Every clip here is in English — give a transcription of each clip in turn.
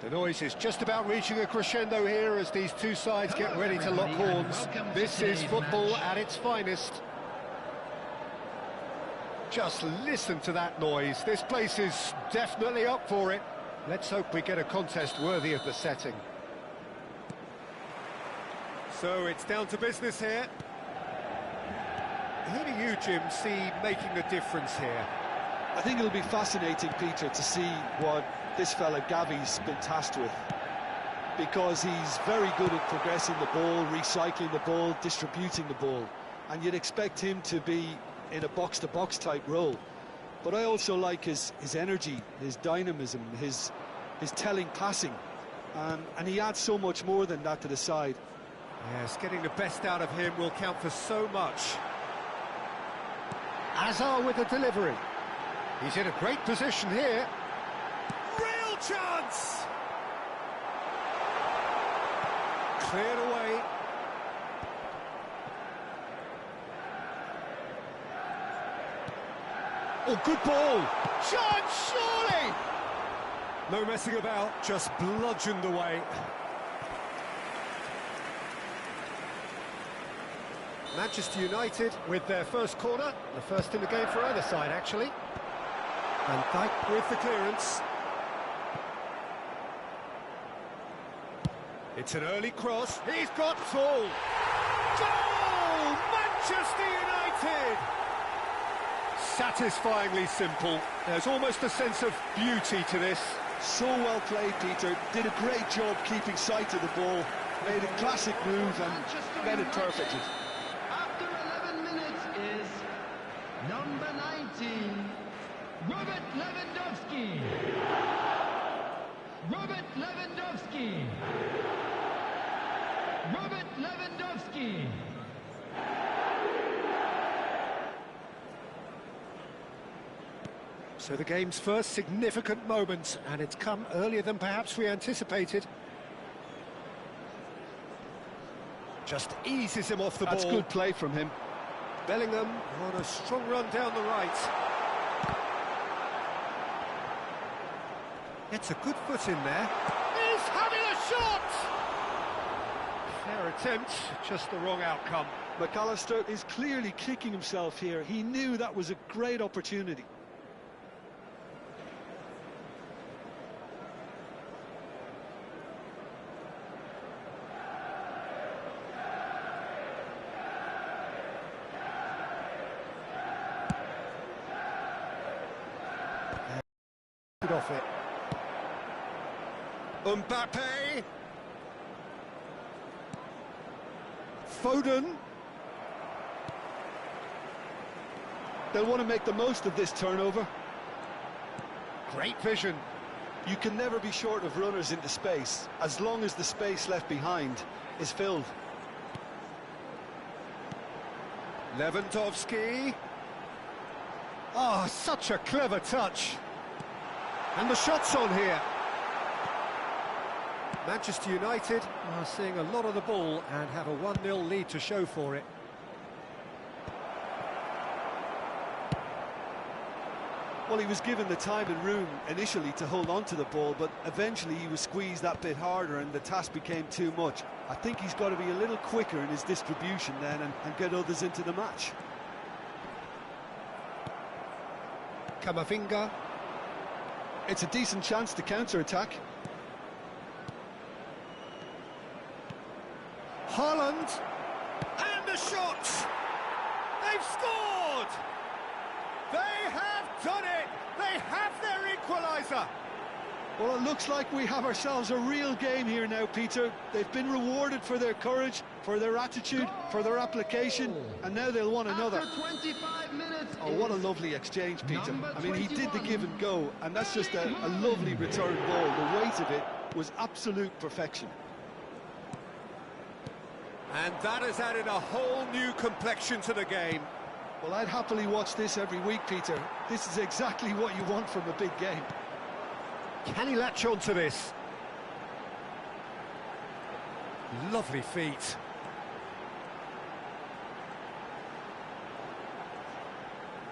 The noise is just about reaching a crescendo here as these two sides get ready to lock horns. This is football at its finest. Just listen to that noise. This place is definitely up for it. Let's hope we get a contest worthy of the setting. So it's down to business here. Who do you, Jim, see making the difference here? I think it'll be fascinating, Peter, to see what this fella Gavi's been tasked with, because he's very good at progressing the ball, recycling the ball, distributing the ball, and you'd expect him to be in a box-to-box type role. But I also like his energy, his dynamism, his telling passing, and he adds so much more than that to the side. Yes, getting the best out of him will count for so much. Azar with the delivery. He's in a great position here. Real chance! Cleared away. Oh, good ball! Chance, surely! No messing about, just bludgeoned away. Manchester United with their first corner, the first in the game for either side, actually. And Dyke with the clearance. It's an early cross. He's got full. Goal! Manchester United! Satisfyingly simple. There's almost a sense of beauty to this. So well played, Peter. Did a great job keeping sight of the ball. Made a classic move and made it perfectly. After 11 minutes is number 19, Robert Lewandowski. Robert Lewandowski. Robert Lewandowski. So the game's first significant moment, and it's come earlier than perhaps we anticipated. Just eases him off the ball. That's good play from him. Bellingham on a strong run down the right. Gets a good foot in there. He's having a shot! Fair attempt, just the wrong outcome. McAllister is clearly kicking himself here. He knew that was a great opportunity. Off it. Mbappe. Foden. They'll want to make the most of this turnover. Great vision. You can never be short of runners into space, as long as the space left behind is filled. Lewandowski. Oh, such a clever touch. And the shot's on here. Manchester United are seeing a lot of the ball and have a 1-0 lead to show for it. Well, he was given the time and room initially to hold on to the ball, but eventually he was squeezed that bit harder and the task became too much. I think he's got to be a little quicker in his distribution then and get others into the match. Camavinga. It's a decent chance to counter-attack. Haaland. And the shot! They've scored! They have done it! They have their equaliser! Well, it looks like we have ourselves a real game here now, Peter. They've been rewarded for their courage, for their attitude, for their application, and now they'll want another. After 25 minutes Oh, what a lovely exchange, Peter. I mean, he did the give and go, and that's just a lovely return ball. The weight of it was absolute perfection. And that has added a whole new complexion to the game. Well, I'd happily watch this every week, Peter. This is exactly what you want from a big game. Can he latch on to this? Lovely feet.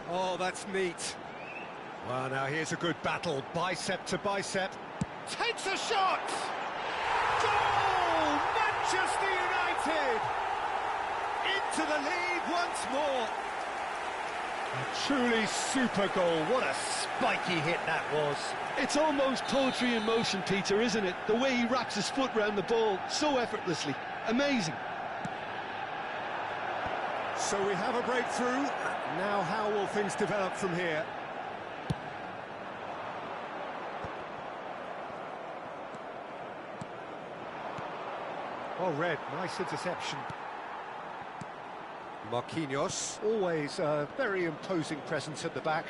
Oh, that's neat. Well, now here's a good battle, bicep to bicep. takes a shot! Goal! Manchester United! Into the lead once more. A truly super goal. What a spiky hit that was. It's almost poetry in motion, Peter, isn't it? The way he wraps his foot round the ball so effortlessly. Amazing. So we have a breakthrough. Now how will things develop from here? Well read, nice interception. Marquinhos, always a very imposing presence at the back.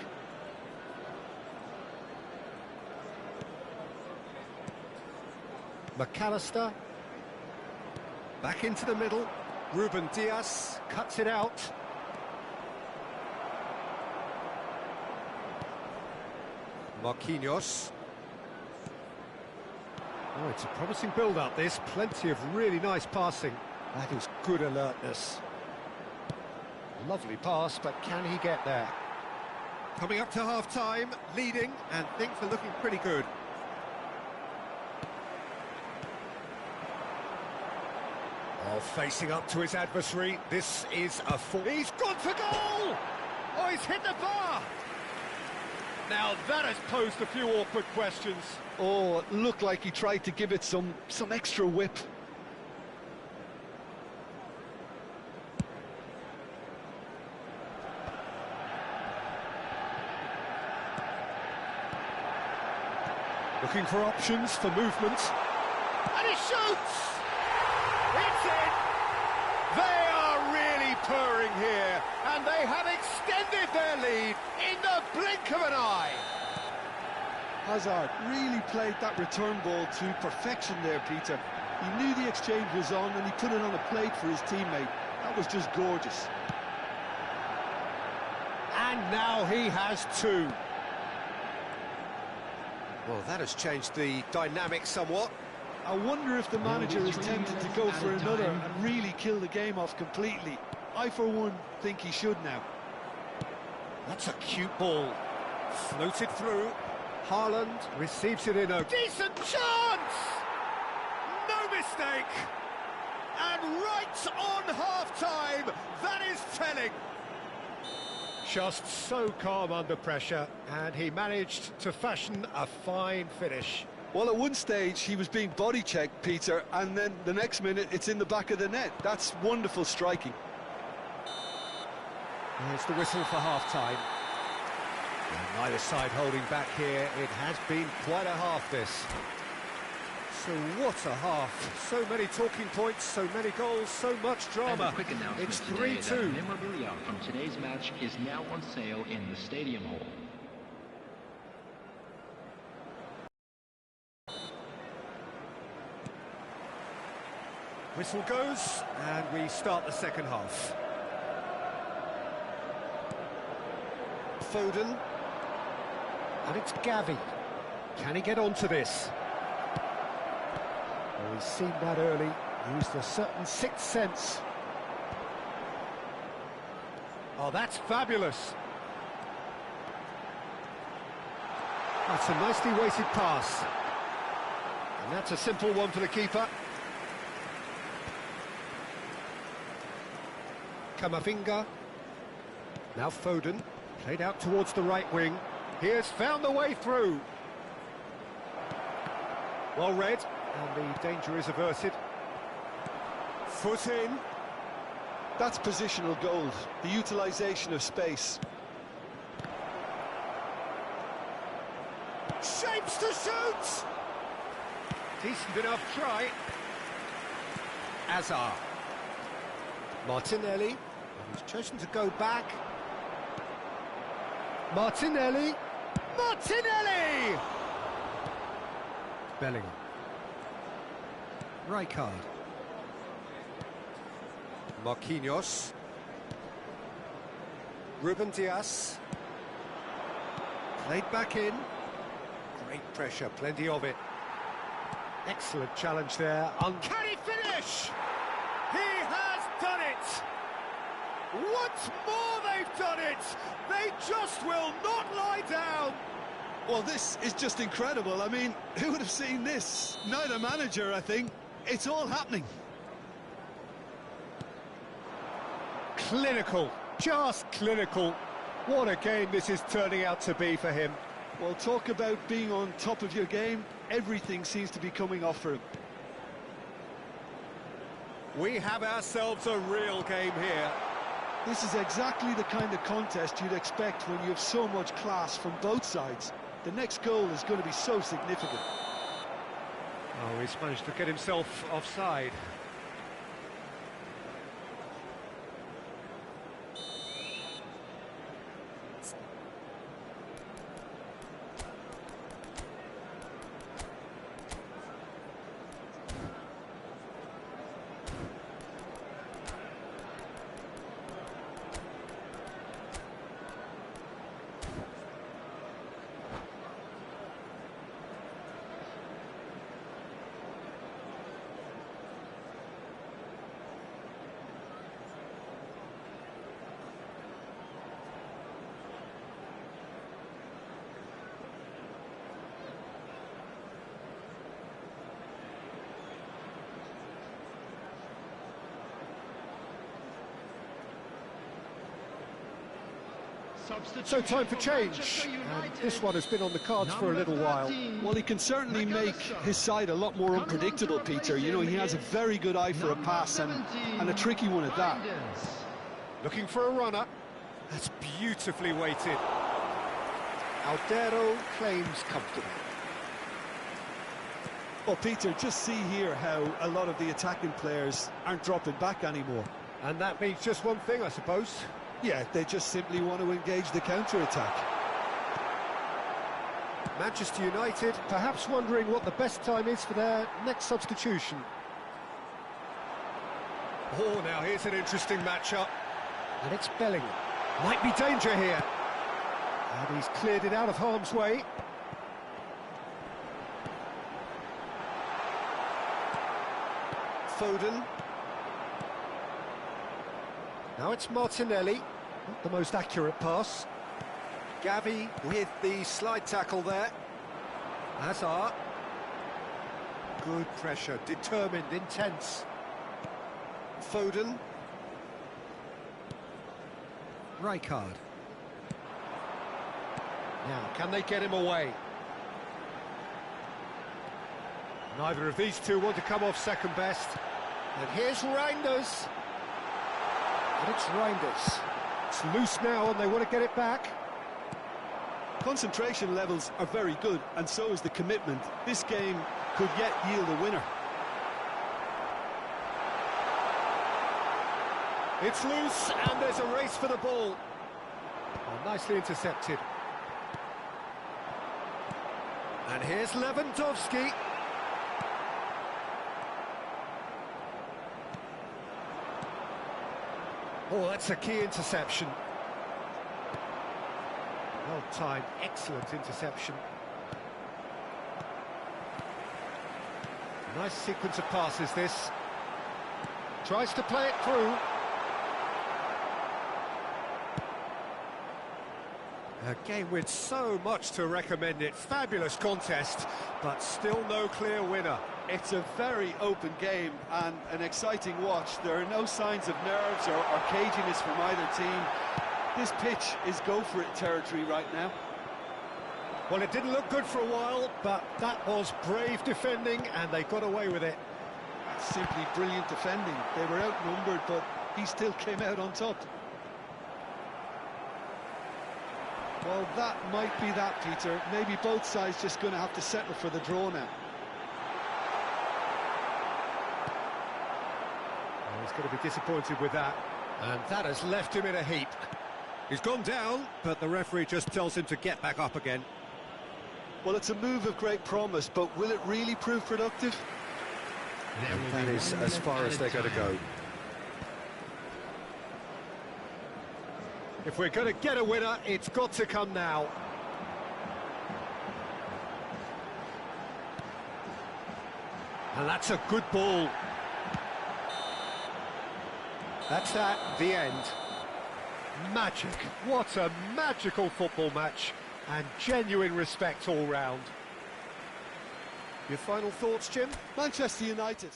McAllister, back into the middle. Ruben Diaz cuts it out. Marquinhos. Oh, it's a promising build-up, this. Plenty of really nice passing. That is good alertness. Lovely pass, but can he get there? Coming up to half-time, leading, and things are looking pretty good. Oh, facing up to his adversary. This is a full... He's gone for goal! Oh, he's hit the bar! Now that has posed a few awkward questions. Oh, it looked like he tried to give it some extra whip. Looking for options, for movement. And he shoots! It's in! They are really purring here, and they have extended their lead in the blink of an eye. Hazard really played that return ball to perfection there, Peter. He knew the exchange was on and he put it on a plate for his teammate. That was just gorgeous. And now he has two. Well, that has changed the dynamic somewhat. I wonder if the manager is tempted to go for another and really kill the game off completely. I, for one, think he should now. That's a cute ball. Floated through. Haaland receives it in a decent chance! No mistake! And right on half-time, that is telling. Just so calm under pressure, and he managed to fashion a fine finish. Well, at one stage, he was being body-checked, Peter, and then the next minute, it's in the back of the net. That's wonderful striking. There's the whistle for half-time. And neither side holding back here. It has been quite a half, this. So what a half. So many talking points, so many goals, so much drama. It's 3-2. Memorabilia from today's match is now on sale in the Stadium Hall. Whistle goes, and we start the second half. Foden. And it's Gavi. Can he get onto this? Well, he's seen that early, used a certain sixth sense. Oh, that's fabulous. That's a nicely weighted pass. And that's a simple one for the keeper. Camavinga. Now Foden, played out towards the right wing. He has found the way through. Well read, and the danger is averted. Foot in. That's positional gold, the utilisation of space. Shapes to shoot! Decent enough try. Hazard. Martinelli. He's chosen to go back. Martinelli! Martinelli! Bellingham. Rijkaard. Marquinhos. Ruben Diaz. Played back in. Great pressure, plenty of it. Excellent challenge there. Uncanny finish! He has done it! Once more they've done it! They just will not lie down! Well, this is just incredible. I mean, who would have seen this? Neither manager, I think. It's all happening. Clinical, just clinical. What a game this is turning out to be for him. Well, talk about being on top of your game. Everything seems to be coming off for him. We have ourselves a real game here. This is exactly the kind of contest you'd expect when you have so much class from both sides. The next goal is going to be so significant. Oh, he's managed to get himself offside. So time for change, and this one has been on the cards for a little while. Well, he can certainly make his side a lot more unpredictable, Peter. You know, he has a very good eye for a pass, and a tricky one at that. Looking for a runner. That's beautifully weighted. Aldero claims comfortably. Well, Peter, just see here how a lot of the attacking players aren't dropping back anymore. And that means just one thing, I suppose. Yeah, they just simply want to engage the counter-attack. Manchester United perhaps wondering what the best time is for their next substitution. Oh, now here's an interesting matchup. And it's Bellingham. Might be danger here. And he's cleared it out of harm's way. Foden. Now it's Martinelli. Not the most accurate pass. Gavi with the slide tackle there. Hazard. Good pressure, determined, intense. Foden. Rijkaard. Now, can they get him away? Neither of these two want to come off second best. And here's Reinders. And it's Reinders. It's loose now and they want to get it back. Concentration levels are very good, and so is the commitment. This game could yet yield a winner. It's loose and there's a race for the ball. Oh, nicely intercepted. And here's Lewandowski. Oh, that's a key interception. Well timed, excellent interception. Nice sequence of passes this. Tries to play it through. A game with so much to recommend it. Fabulous contest, but still no clear winner. It's a very open game and an exciting watch. There are no signs of nerves or caginess from either team. This pitch is go-for-it territory right now. Well, it didn't look good for a while, but that was brave defending, and they got away with it. Simply brilliant defending. They were outnumbered, but he still came out on top. Well, that might be that, Peter. Maybe both sides just going to have to settle for the draw now. Well, he's going to be disappointed with that, and that has left him in a heap. He's gone down, but the referee just tells him to get back up again. Well, it's a move of great promise, but will it really prove productive? That is as far as they're going to go. If we're going to get a winner, it's got to come now. And that's a good ball. That's that, the end. Magic. What a magical football match. and genuine respect all round. Your final thoughts, Jim? Manchester United.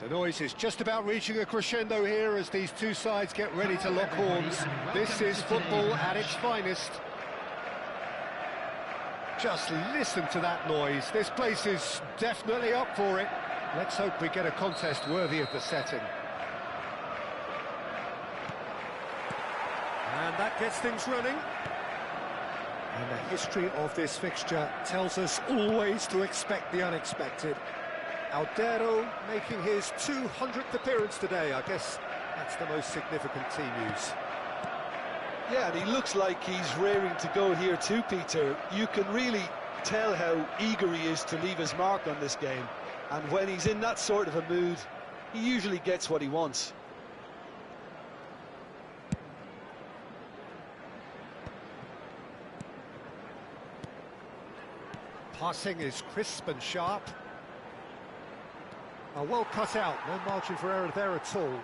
The noise is just about reaching a crescendo here as these two sides get ready to lock horns. This is football at its finest. Just listen to that noise. This place is definitely up for it. Let's hope we get a contest worthy of the setting. And that gets things running. And the history of this fixture tells us always to expect the unexpected. Aldero making his 200th appearance today. I guess that's the most significant team news. Yeah, and he looks like he's raring to go here too, Peter. You can really tell how eager he is to leave his mark on this game. And when he's in that sort of a mood, he usually gets what he wants. Passing is crisp and sharp. Oh, well cut out, no margin for error there at all.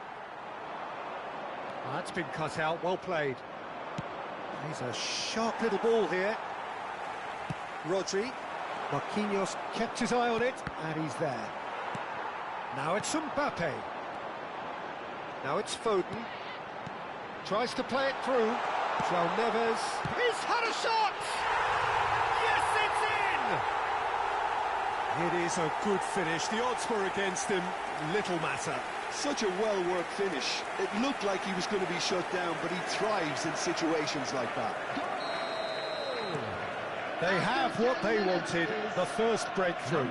Oh, that's been cut out, well played. He's a sharp little ball here. Rodri. Marquinhos kept his eye on it, and he's there. Now it's Mbappe. Now it's Foden. Tries to play it through. João Neves. He's had a shot! Yes, it's in! It is a good finish. The odds were against him. Little matter. Such a well-worked finish. It looked like he was going to be shut down, but he thrives in situations like that. They have what they wanted, the first breakthrough.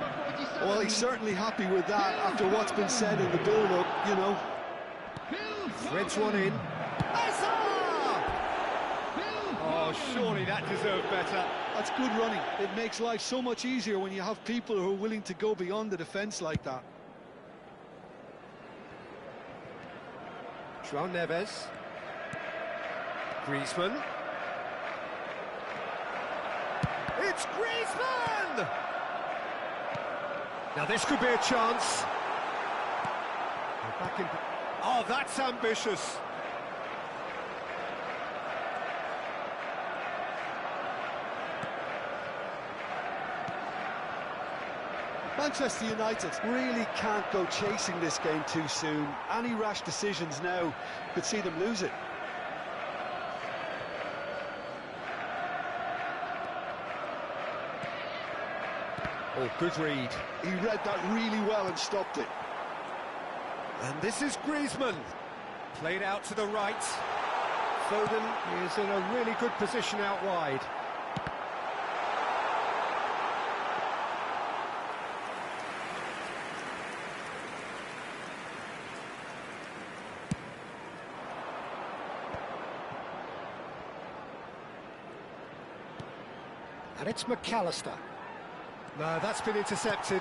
Well, he's certainly happy with that after what's been said in the build-up, you know. Threads one in. Oh, surely that deserved better. That's good running. It makes life so much easier when you have people who are willing to go beyond the defence like that. João Neves. Griezmann. It's Griezmann! Now this could be a chance. Back in. Oh, that's ambitious. Manchester United really can't go chasing this game too soon. Any rash decisions now could see them lose it. Oh, good read. He read that really well and stopped it. And this is Griezmann. Played out to the right. Foden is in a really good position out wide. And it's McAllister. No, that's been intercepted.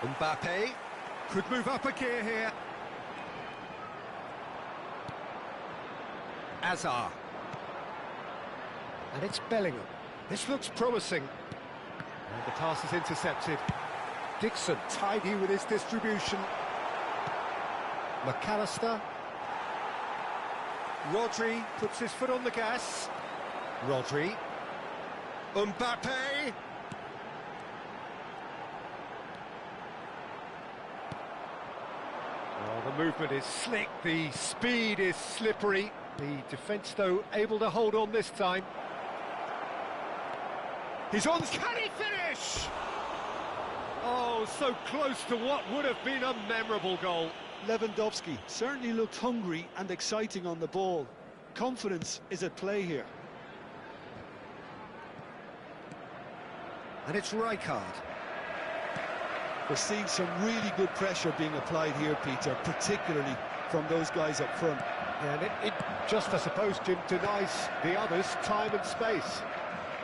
Mbappe could move up a gear here. Azar. And it's Bellingham. This looks promising. And the pass is intercepted. Dixon tidy with his distribution. McAllister. Rodri puts his foot on the gas. Rodri. Mbappe. Oh, the movement is slick, the speed is slippery. The defence, though, able to hold on this time. He's on. Can he finish? Oh, so close to what would have been a memorable goal. Lewandowski certainly looked hungry and exciting on the ball. Confidence is at play here. And it's Rijkaard. We're seeing some really good pressure being applied here, Peter, particularly from those guys up front. And it just, I suppose, Jim, denies the others time and space.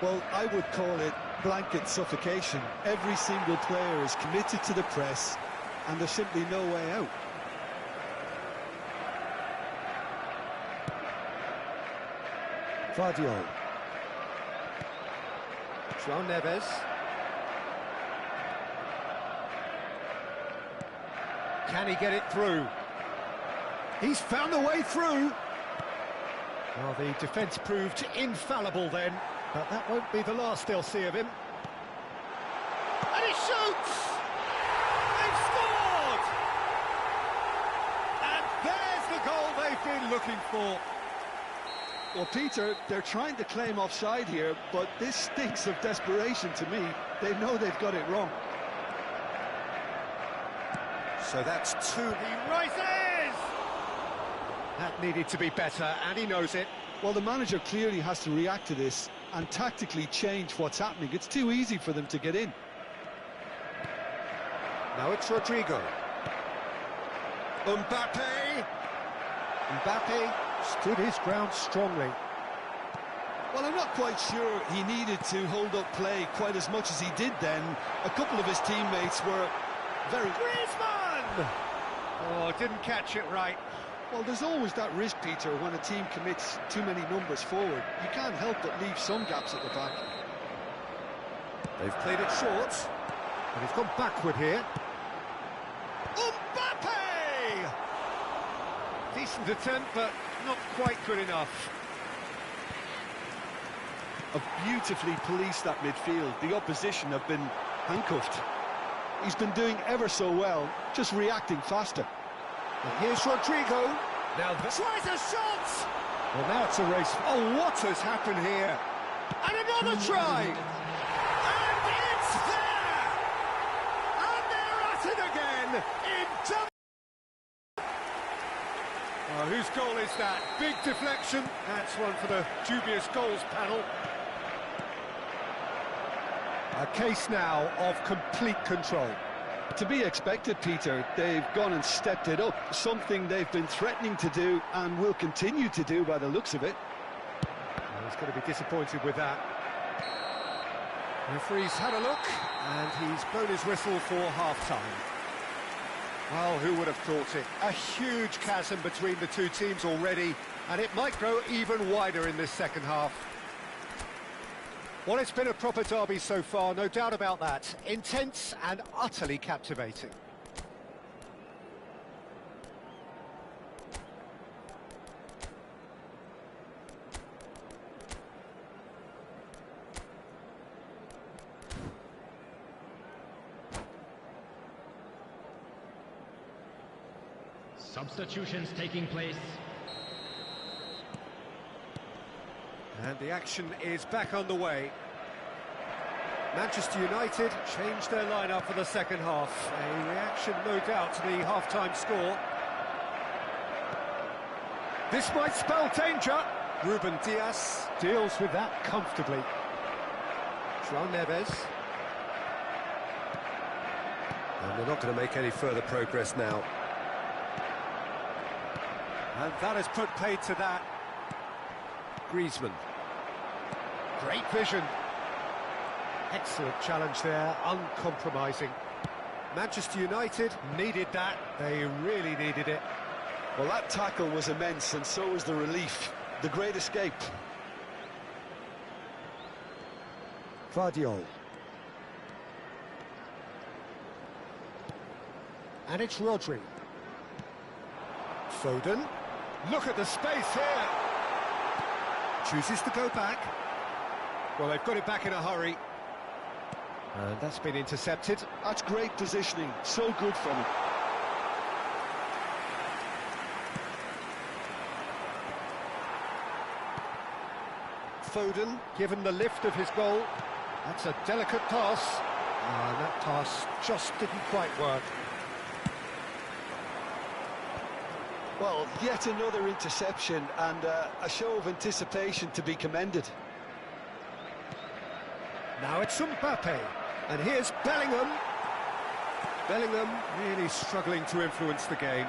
Well, I would call it blanket suffocation. Every single player is committed to the press, and there's simply no way out. Vardiol. João Neves. Can he get it through? He's found a way through. Well, the defence proved infallible then, but that won't be the last they'll see of him. And he shoots! They've scored! And there's the goal they've been looking for. Well, Peter, they're trying to claim offside here, but this stinks of desperation to me. They know they've got it wrong. So that's two. He rises! That needed to be better, and he knows it. Well, the manager clearly has to react to this and tactically change what's happening. It's too easy for them to get in. Now it's Rodrigo. Mbappe! Mbappe stood his ground strongly. Well, I'm not quite sure he needed to hold up play quite as much as he did then. A couple of his teammates were very... Griezmann! Oh, didn't catch it right. Well, there's always that risk, Peter, when a team commits too many numbers forward. You can't help but leave some gaps at the back. They've played it short, and he's gone backward here. Mbappe! Decent attempt, but not quite good enough. Have beautifully policed that midfield. The opposition have been handcuffed. He's been doing ever so well, just reacting faster. And here's Rodrigo. Now tries a shot! Well, now it's a race. Oh, what has happened here? And another try! And it's there! And they're at it again in double... Oh, whose goal is that? Big deflection. That's one for the dubious goals panel. A case now of complete control. To be expected, Peter. They've gone and stepped it up, something they've been threatening to do and will continue to do by the looks of it. Well, he's going to be disappointed with that. The referee's had a look, and he's blown his whistle for half-time. Well, who would have thought it? A huge chasm between the two teams already, and it might grow even wider in this second half. Well, it's been a proper derby so far, no doubt about that. Intense and utterly captivating. Substitutions taking place. And the action is back on the way. Manchester United changed their lineup for the second half. A reaction, no doubt, to the half-time score. This might spell danger. Ruben Diaz deals with that comfortably. João Neves. And they're not going to make any further progress now. And that has put paid to that. Griezmann. Great vision. Excellent challenge there, uncompromising. Manchester United needed that. They really needed it. Well, that tackle was immense, and so was the relief. The great escape. Guardiola. And it's Rodri. Foden. Look at the space here. Chooses to go back. Well, they've got it back in a hurry. And that's been intercepted. That's great positioning. So good from him. Foden, given the lift of his goal. That's a delicate pass. And that pass just didn't quite work. Well, yet another interception and a show of anticipation to be commended. Now it's Mbappe. And here's Bellingham. Bellingham really struggling to influence the game.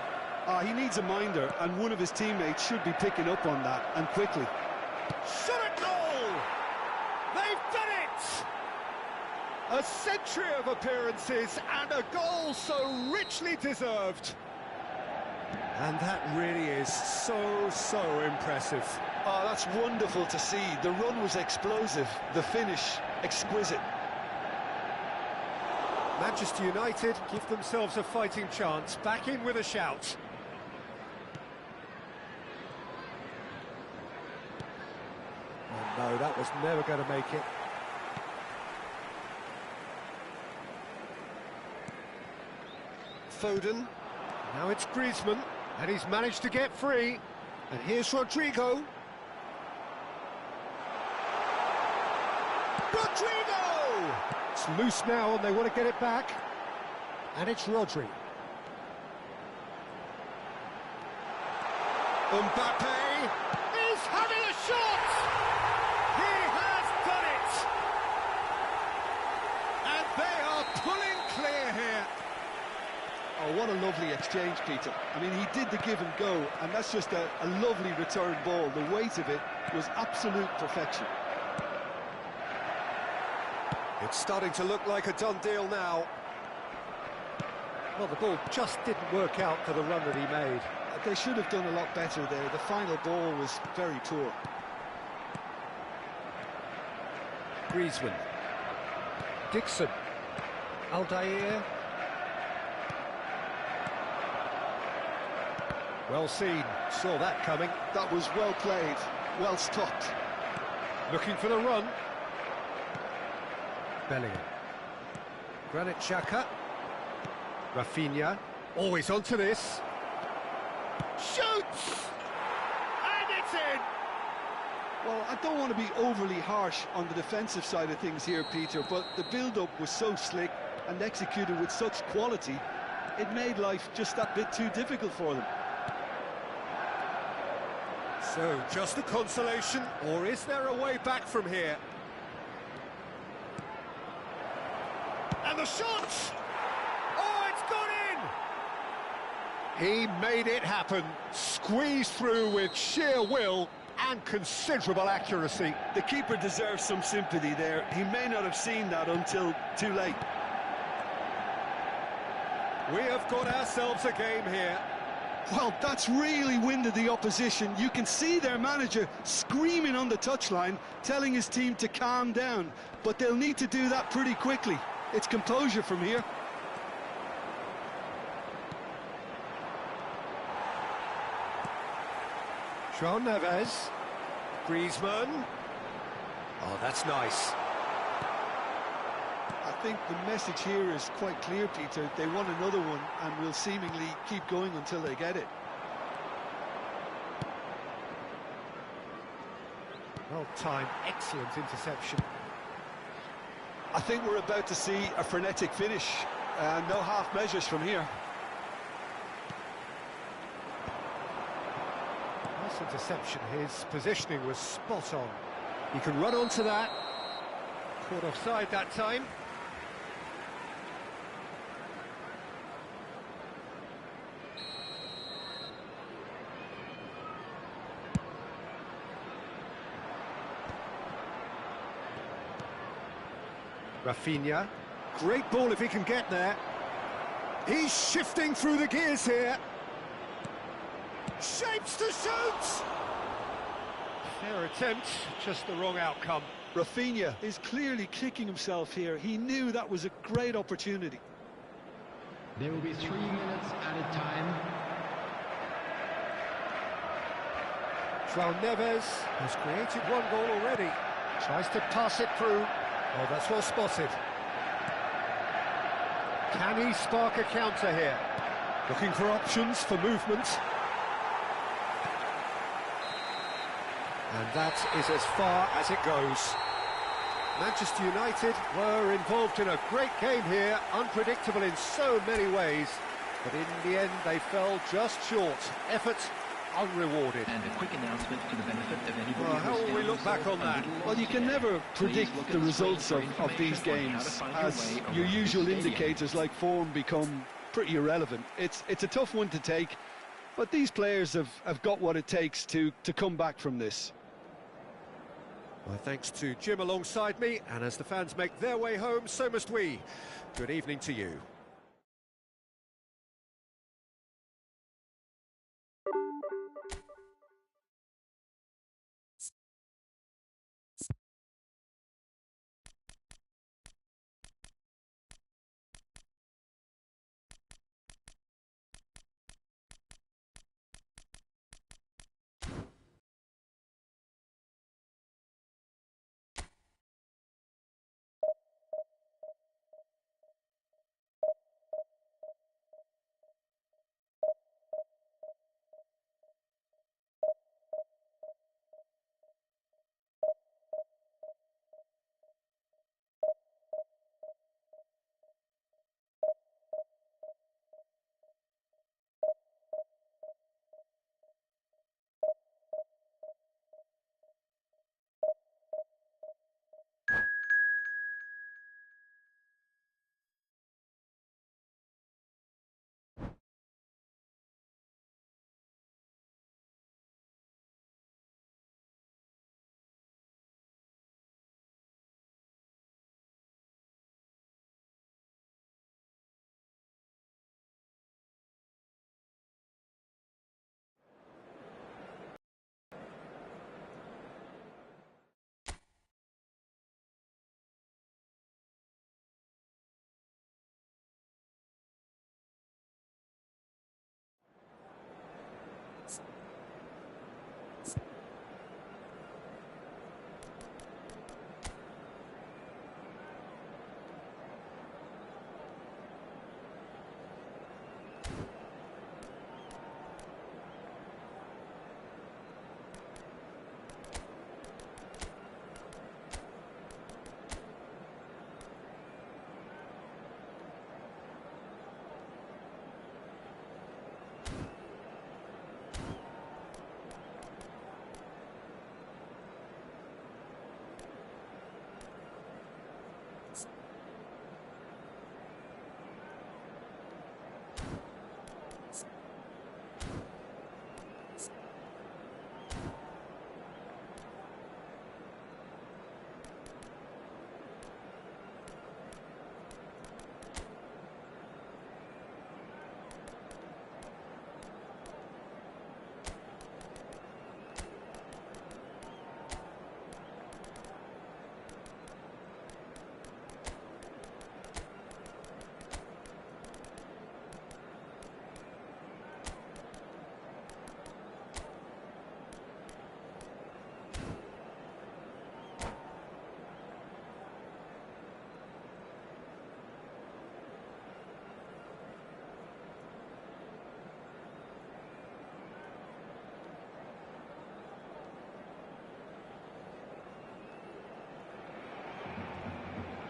He needs a minder, and one of his teammates should be picking up on that, and quickly. Shot at goal! They've done it! A century of appearances and a goal so richly deserved. And that really is so impressive. Oh, that's wonderful to see. The run was explosive, the finish exquisite. Manchester United give themselves a fighting chance, back in with a shout. Oh no, that was never going to make it. Foden, now it's Griezmann, and he's managed to get free. And here's Rodrigo. Rodrigo! It's loose now and they want to get it back. And it's Rodri. Mbappe is having a shot! He has done it! And they are pulling clear here. Oh, what a lovely exchange, Peter. I mean, he did the give and go, and that's just a lovely return ball. The weight of it was absolute perfection. It's starting to look like a done deal now. Well, the ball just didn't work out for the run that he made. They should have done a lot better there. The final ball was very poor. Griezmann. Dixon. Aldair. Well seen. Saw that coming. That was well played, well stopped. Looking for the run. Bellingham. Granit Xhaka. Rafinha. Always onto this. Shoots! And it's in! Well, I don't want to be overly harsh on the defensive side of things here, Peter, but the build-up was so slick and executed with such quality, it made life just that bit too difficult for them. So, just a consolation, or is there a way back from here? And the shot! Oh, it's gone in! He made it happen, squeezed through with sheer will and considerable accuracy. The keeper deserves some sympathy there. He may not have seen that until too late. We have got ourselves a game here. Well, that's really winded the opposition. You can see their manager screaming on the touchline, telling his team to calm down. But they'll need to do that pretty quickly. It's composure from here. João Neves. Griezmann. Oh, that's nice. I think the message here is quite clear, Peter. They want another one and will seemingly keep going until they get it. Well timed, excellent interception. I think we're about to see a frenetic finish. No half measures from here. Nice interception, his positioning was spot on. He can run onto that. Caught offside that time. Rafinha, great ball if he can get there. He's shifting through the gears here. Shapes to shoot! Fair attempt, just the wrong outcome. Rafinha is clearly kicking himself here. He knew that was a great opportunity. There will be 3 minutes added time. João Neves has created one goal already. Tries to pass it through. Oh, that's well spotted. Can he spark a counter here? Looking for options for movement. And that is as far as it goes. Manchester United were involved in a great game here, unpredictable in so many ways, but in the end they fell just short. Effort unrewarded. And a quick announcement for the benefit of anybody Well, how will we look back on that? Well, you can never predict the results of these games, as your usual indicators like form become pretty irrelevant. It's a tough one to take, but these players have got what it takes to come back from this. Well, thanks to Jim alongside me, and as the fans make their way home, so must we. Good evening to you.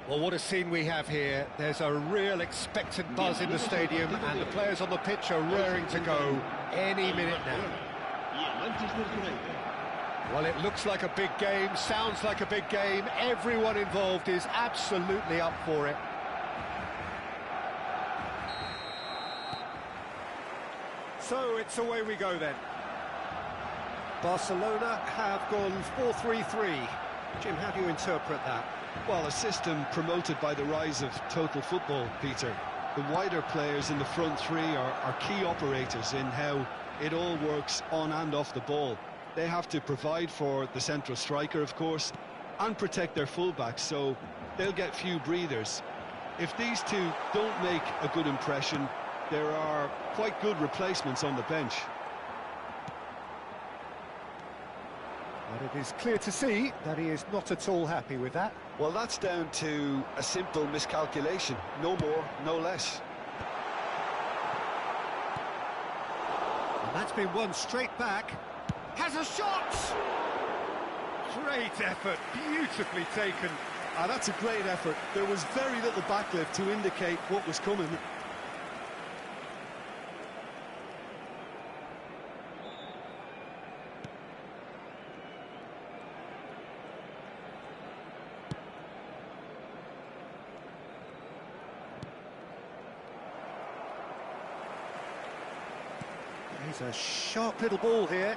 Well, what a scene we have here. There's a real expectant buzz in the stadium, and the players on the pitch are raring to go any minute now. Well, it looks like a big game, sounds like a big game. Everyone involved is absolutely up for it. So it's away we go then. Barcelona have gone 4-3-3. Jim, how do you interpret that? Well, a system promoted by the rise of total football, Peter. The wider players in the front three are key operators in how it all works on and off the ball. They have to provide for the central striker, of course, and protect their fullbacks, so they'll get few breathers. If these two don't make a good impression, there are quite good replacements on the bench. But it is clear to see that he is not at all happy with that. Well, that's down to a simple miscalculation. No more, no less. And that's been won straight back. Has a shot! Great effort, beautifully taken. That's a great effort. There was very little backlift to indicate what was coming. He's a sharp little ball here.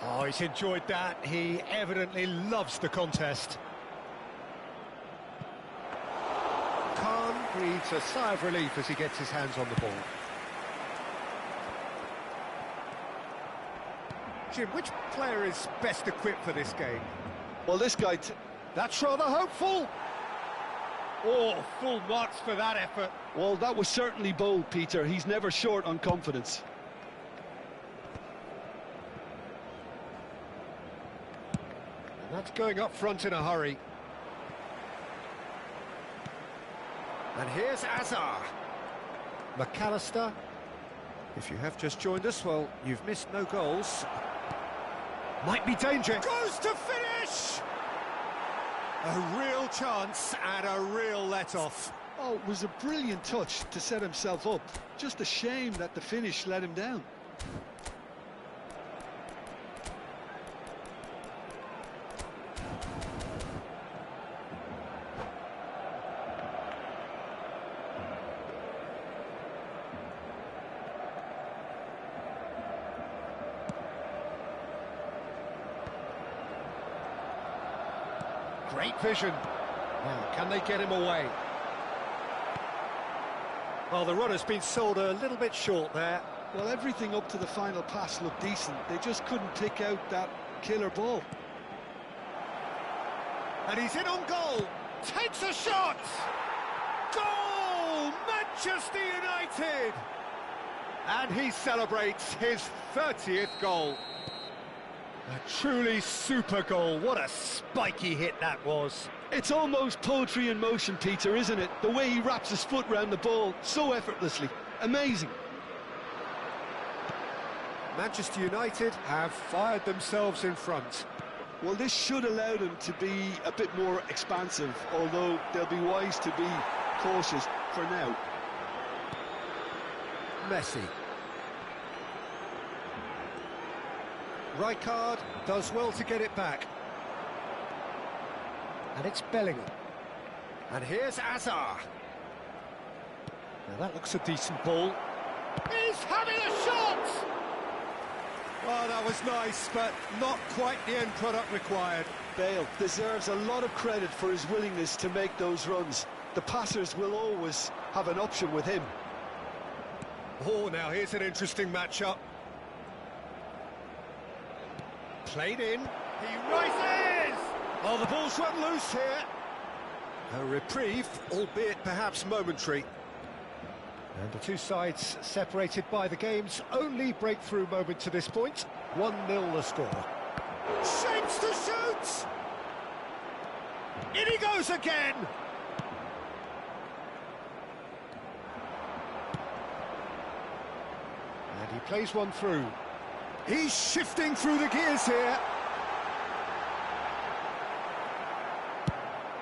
Oh, he's enjoyed that. He evidently loves the contest. Khan breathes a sigh of relief as he gets his hands on the ball. Jim, which player is best equipped for this game? Well, this guy... That's rather hopeful. Oh, full marks for that effort. Well, that was certainly bold, Peter. He's never short on confidence. And that's going up front in a hurry. And here's Azar. McAllister. If you have just joined us, well, you've missed no goals. Might be danger. Goes to finish! A real chance and a real let-off. Oh, it was a brilliant touch to set himself up. Just a shame that the finish let him down. Great vision. Now, can they get him away? Well, the run has been sold a little bit short there. Well, everything up to the final pass looked decent. They just couldn't pick out that killer ball. And he's in on goal. Takes a shot. Goal! Manchester United! And he celebrates his 30th goal. A truly super goal. What a spiky hit that was. It's almost poetry in motion, Peter, isn't it? The way he wraps his foot round the ball so effortlessly. Amazing. Manchester United have fired themselves in front. Well, this should allow them to be a bit more expansive, although they'll be wise to be cautious for now. Messi. Rijkaard does well to get it back. And it's Bellingham. And here's Azar. Now that looks a decent ball. He's having a shot! Well, that was nice, but not quite the end product required. Bale deserves a lot of credit for his willingness to make those runs. The passers will always have an option with him. Oh, now here's an interesting matchup. Played in. He rises! Oh, the ball's run loose here. A reprieve, albeit perhaps momentary. And the two sides separated by the game's only breakthrough moment to this point. 1-0 the score. Shapes to shoot! In he goes again! And he plays one through. He's shifting through the gears here.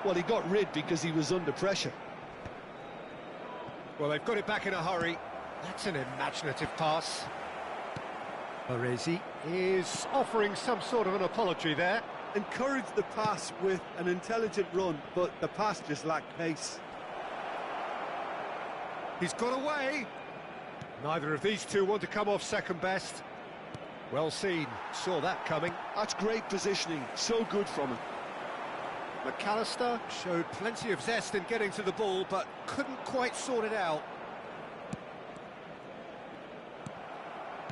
Well, he got rid because he was under pressure. Well, they've got it back in a hurry. That's an imaginative pass. Baresi is offering some sort of an apology there. Encouraged the pass with an intelligent run, but the pass just lacked pace. He's got away. Neither of these two want to come off second best. Well seen, saw that coming. That's great positioning, so good from him. McAllister showed plenty of zest in getting to the ball, but couldn't quite sort it out.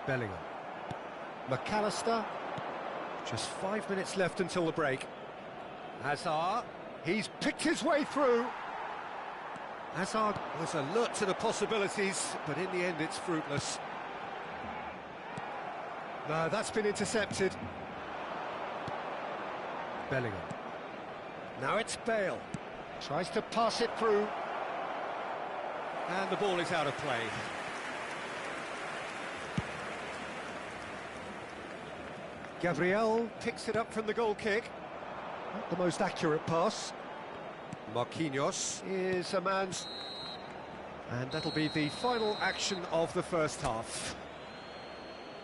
Bellingham. McAllister. Just 5 minutes left until the break. Hazard. He's picked his way through. Hazard was alert to the possibilities, but in the end it's fruitless. No, that's been intercepted. Bellingham. Now it's Bale. Tries to pass it through. And the ball is out of play. Gabriel picks it up from the goal kick. Not the most accurate pass. Marquinhos is a man's... And that'll be the final action of the first half.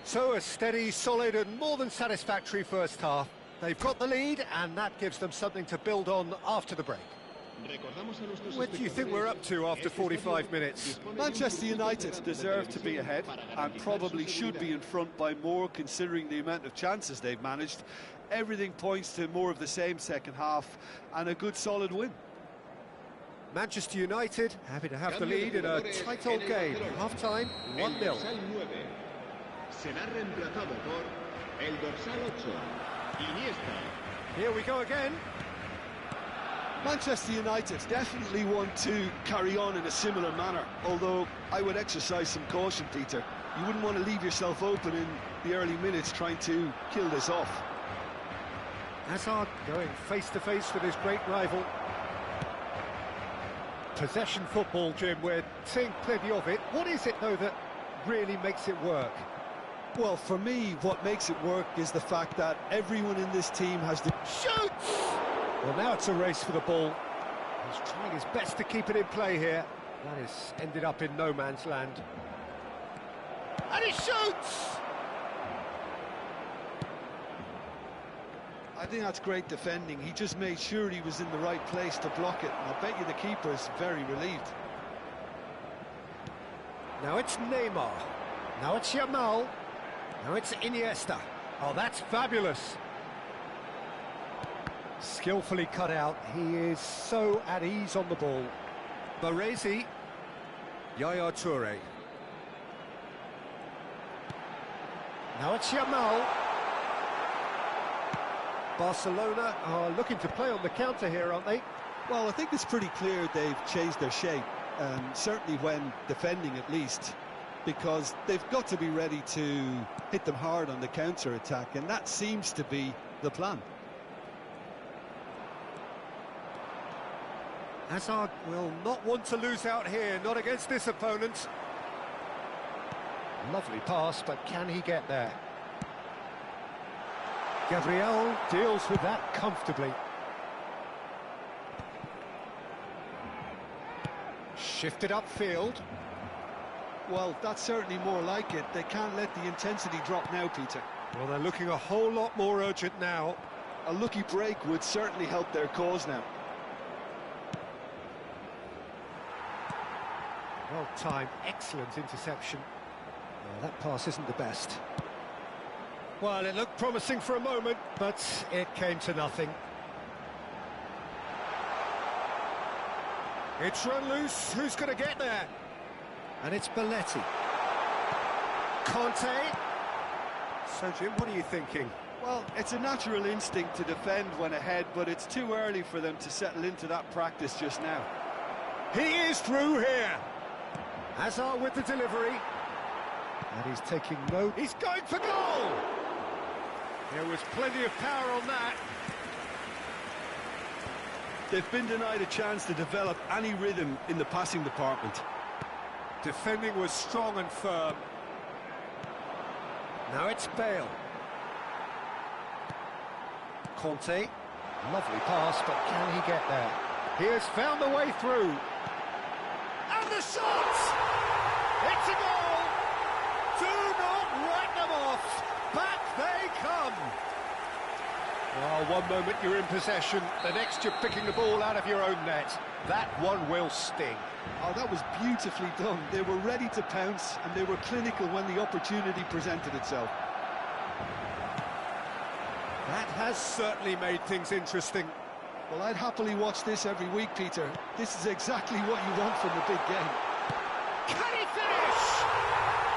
So a steady, solid and more than satisfactory first half. They've got the lead and that gives them something to build on after the break. What do you think we're up to after 45 minutes? Manchester United deserve to be ahead and probably should be in front by more considering the amount of chances they've managed. Everything points to more of the same second half and a good solid win. Manchester United happy to have the lead in a tight old game. Half-time, 1-0. Here we go again. Manchester United definitely want to carry on in a similar manner, although I would exercise some caution, Peter. You wouldn't want to leave yourself open in the early minutes trying to kill this off. Hazard going face-to-face with his great rival. Possession football, Jim, we're seeing plenty of it. What is it, though, that really makes it work? Well, for me, what makes it work is the fact that everyone in this team has the... Shoots! Well, now it's a race for the ball. He's trying his best to keep it in play here. That has ended up in no man's land. And he shoots! I think that's great defending. He just made sure he was in the right place to block it. And I bet you the keeper's very relieved. Now it's Neymar. Now it's Yamal. Now it's Iniesta. Oh, that's fabulous. Skillfully cut out. He is so at ease on the ball. Baresi. Yaya Toure. Now it's Yamal. Barcelona are looking to play on the counter here, aren't they? Well, I think it's pretty clear they've changed their shape, certainly when defending at least, because they've got to be ready to hit them hard on the counter-attack, and that seems to be the plan. Hazard will not want to lose out here, not against this opponent. Lovely pass, but can he get there? Gabriel deals with that comfortably. Shifted upfield. Well, that's certainly more like it. They can't let the intensity drop now, Peter. Well, they're looking a whole lot more urgent now. A lucky break would certainly help their cause now. Well timed, excellent interception. That pass isn't the best. Well, it looked promising for a moment, but it came to nothing. It's run loose, who's going to get there? And it's Belletti. Conte. So, Jim, what are you thinking? Well, it's a natural instinct to defend when ahead, but it's too early for them to settle into that practice just now. He is through here. Hazard with the delivery. And he's taking no... He's going for goal! There was plenty of power on that. They've been denied a chance to develop any rhythm in the passing department. Defending was strong and firm. Now it's Bale. Conte. Lovely pass, but can he get there? He has found the way through. And the shot! It's a goal! Do not write them off! come! Well, one moment you're in possession, the next you're picking the ball out of your own net. That one will sting. Oh, that was beautifully done. They were ready to pounce, and they were clinical when the opportunity presented itself. That has certainly made things interesting. Well, I'd happily watch this every week, Peter. This is exactly what you want from the big game. Can he finish?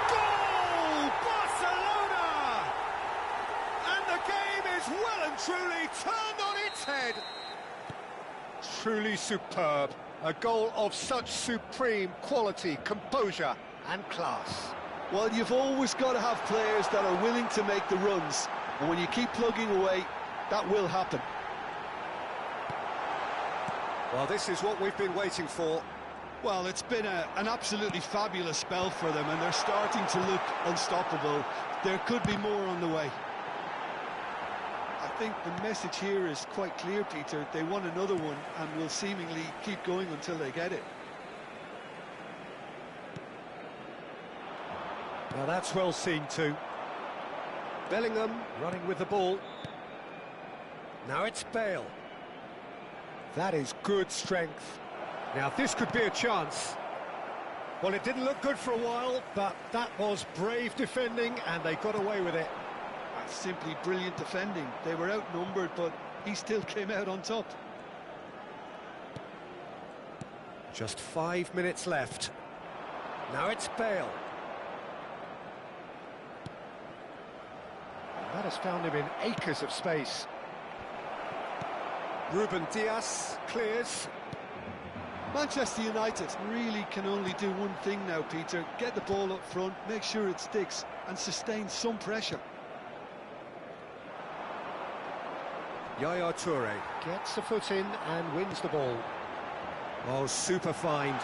Goal! Barcelona! And the game is well and truly turned on its head. Truly superb. A goal of such supreme quality, composure and class. Well, you've always got to have players that are willing to make the runs. And when you keep plugging away, that will happen. Well, this is what we've been waiting for. Well, it's been an absolutely fabulous spell for them, and they're starting to look unstoppable. There could be more on the way. I think the message here is quite clear, Peter. They want another one and will seemingly keep going until they get it. Now that's well seen too. Bellingham running with the ball. Now it's Bale. That is good strength. Now this could be a chance. Well, it didn't look good for a while, but that was brave defending and they got away with it. That's simply brilliant defending. They were outnumbered, but he still came out on top. Just 5 minutes left. Now it's Bale. That has found him in acres of space. Ruben Dias clears. Manchester United really can only do one thing now, Peter. Get the ball up front, make sure it sticks, and sustain some pressure. Yaya Toure gets a foot in and wins the ball. Oh, super find.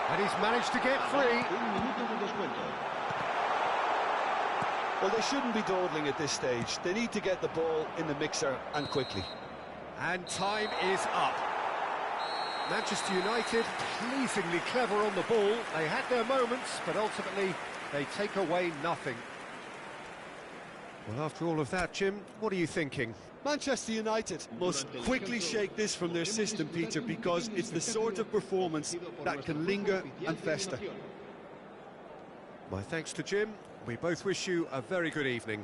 And he's managed to get free. Well, they shouldn't be dawdling at this stage. They need to get the ball in the mixer, and quickly. And time is up. Manchester United pleasingly clever on the ball. They had their moments, but ultimately they take away nothing. Well, after all of that, Jim, what are you thinking? Manchester United must quickly shake this from their system, Peter, because it's the sort of performance that can linger and fester. My thanks to Jim. We both wish you a very good evening.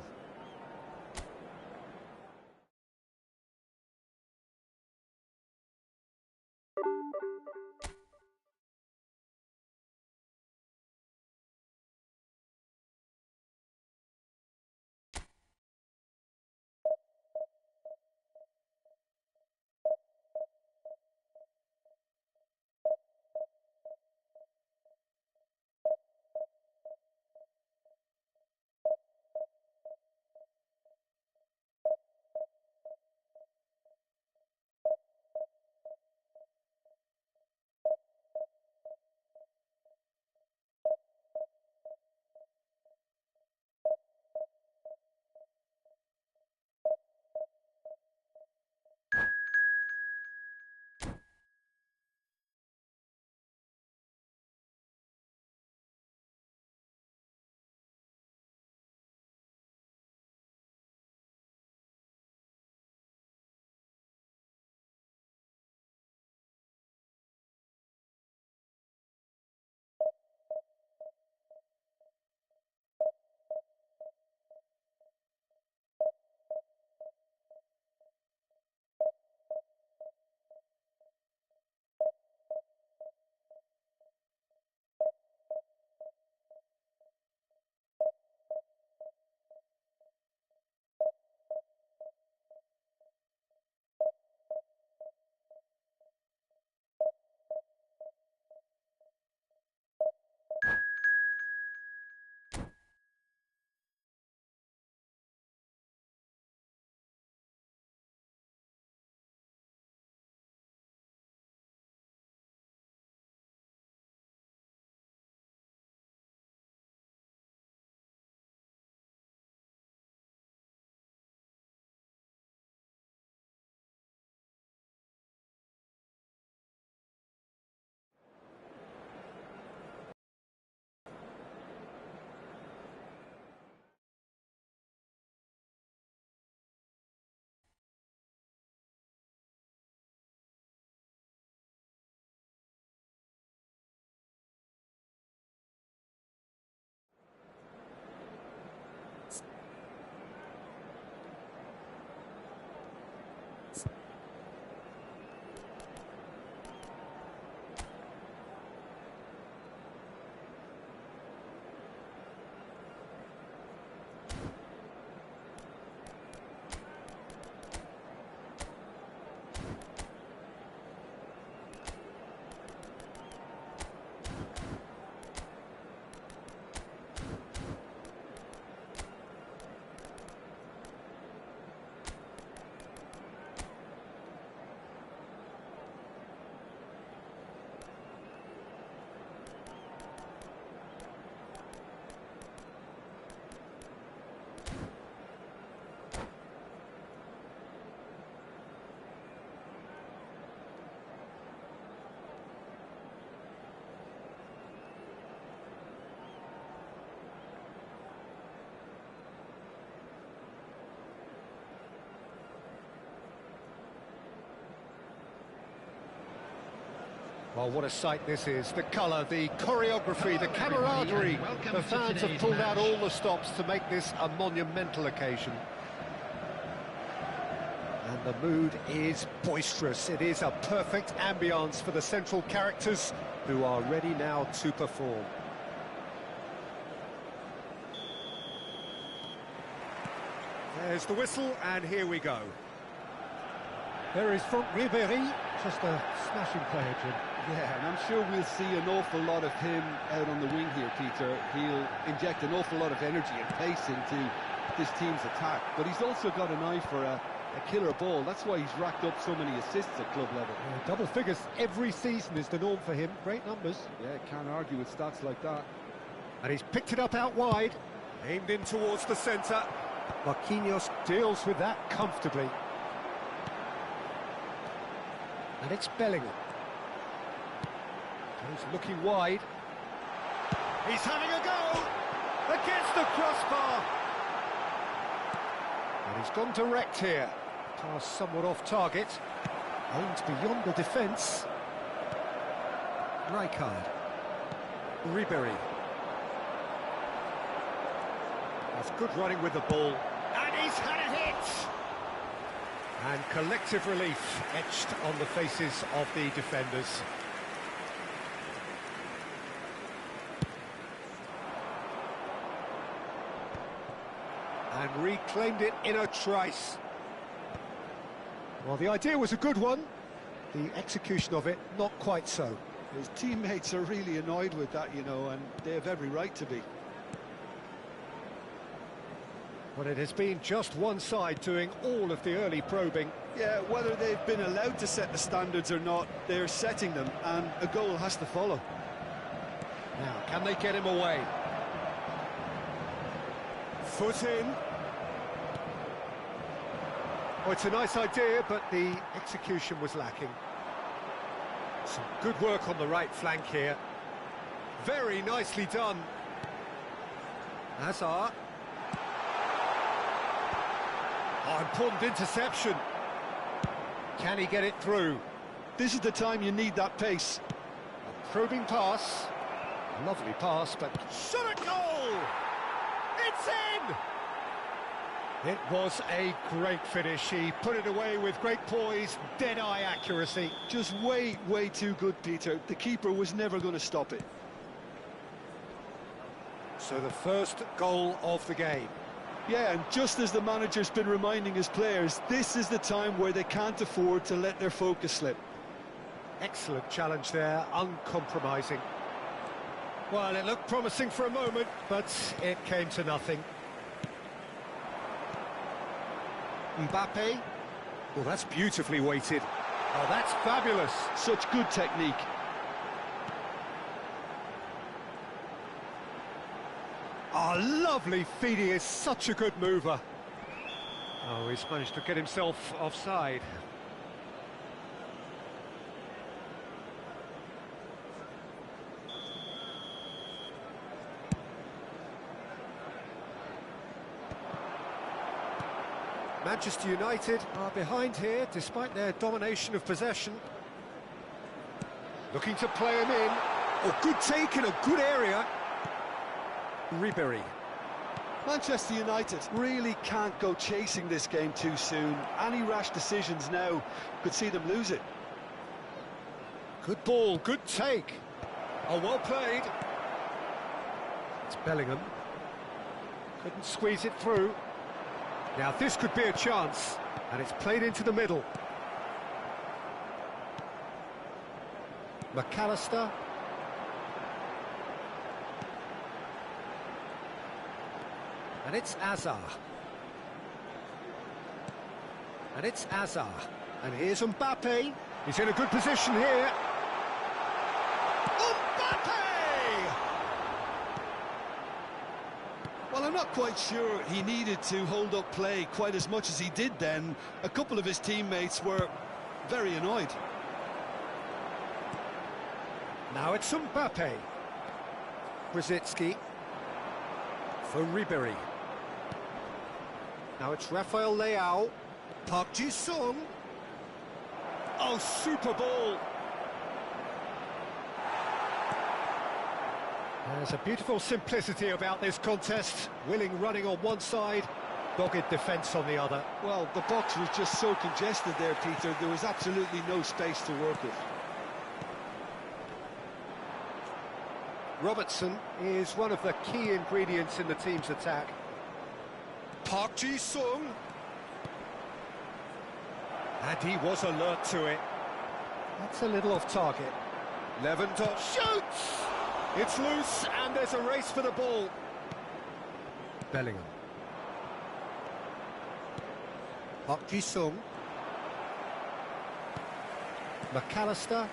Oh, what a sight this is. The colour, the choreography, the camaraderie. The fans have pulled out all the stops to make this a monumental occasion. And the mood is boisterous. It is a perfect ambience for the central characters who are ready now to perform. There's the whistle, and here we go. There is Franck Ribéry, just a smashing player, Jim. Yeah, and I'm sure we'll see an awful lot of him out on the wing here, Peter. He'll inject an awful lot of energy and pace into this team's attack, but he's also got an eye for a killer ball. That's why he's racked up so many assists at club level. Yeah, double figures every season is the norm for him. Great numbers. Yeah, can't argue with stats like that. And he's picked it up out wide, aimed in towards the centre. Marquinhos deals with that comfortably. And it's Bellingham. He's looking wide. He's having a go against the crossbar. And he's gone direct here. Pass somewhat off target. Aimed beyond the defence. Rijkaard. Ribéry. That's good running with the ball. And he's had it hit! And collective relief etched on the faces of the defenders. And reclaimed it in a trice. Well, the idea was a good one. The execution of it, not quite so. His teammates are really annoyed with that, you know, and they have every right to be. But it has been just one side doing all of the early probing. Yeah, whether they've been allowed to set the standards or not, they're setting them, and a goal has to follow. Now, can they get him away? Foot in. Oh, it's a nice idea, but the execution was lacking. Some good work on the right flank here. Very nicely done. Hazard. Oh, important interception. Can he get it through? This is the time you need that pace. A probing pass. Lovely pass, but shot at goal! It's in! It was a great finish. He put it away with great poise, dead-eye accuracy. Just way too good, Peter. The keeper was never going to stop it. So the first goal of the game. Yeah, and just as the manager's been reminding his players, this is the time where they can't afford to let their focus slip. Excellent challenge there, uncompromising. Well, it looked promising for a moment, but it came to nothing. Mbappe. Well, that's beautifully weighted. Oh, that's fabulous. Such good technique. Oh, lovely feed. He is such a good mover. Oh, he's managed to get himself offside. Manchester United are behind here, despite their domination of possession. Looking to play him in. Oh, good take in a good area. Ribéry. Manchester United really can't go chasing this game too soon. Any rash decisions now could see them lose it. Good ball, good take. Oh, well played. It's Bellingham. Couldn't squeeze it through. Now this could be a chance, and it's played into the middle. McAllister. And it's Hazard. And it's Hazard. And here's Mbappe. He's in a good position here. Mbappe! Well, I'm not quite sure he needed to hold up play quite as much as he did then. A couple of his teammates were very annoyed. Now it's Mbappe. Brzezinski. For Ribéry. Now it's Rafael Leao. Park Ji-sung. Oh, super ball. There's a beautiful simplicity about this contest. Willing running on one side, dogged defence on the other. Well, the box was just so congested there, Peter. There was absolutely no space to work with. Robertson is one of the key ingredients in the team's attack. Park Ji-sung. And he was alert to it. That's a little off target. Lewandowski shoots! It's loose and there's a race for the ball. Bellingham. Park Ji-sung. McAllister.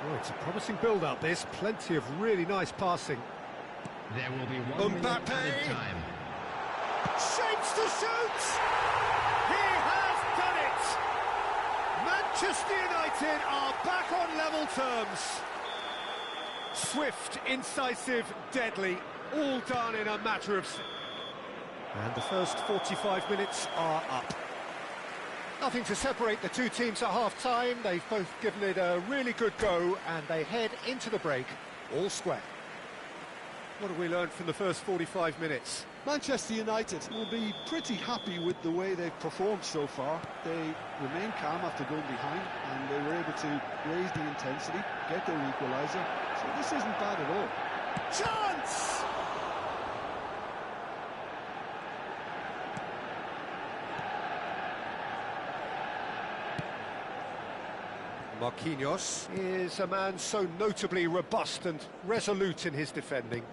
Oh, it's a promising build-up, this. Plenty of really nice passing. There will be 1 minute Mbappe. added time. Shapes to shoot! He has done it! Manchester United are back on level terms. Swift, incisive, deadly, all done in a matter of... And the first 45 minutes are up. Nothing to separate the two teams at half-time. They've both given it a really good go, and they head into the break all square. What have we learned from the first 45 minutes? Manchester United will be pretty happy with the way they've performed so far. They remain calm after going behind, and they were able to raise the intensity, get their equaliser. So this isn't bad at all. Chance! Marquinhos is a man so notably robust and resolute in his defending.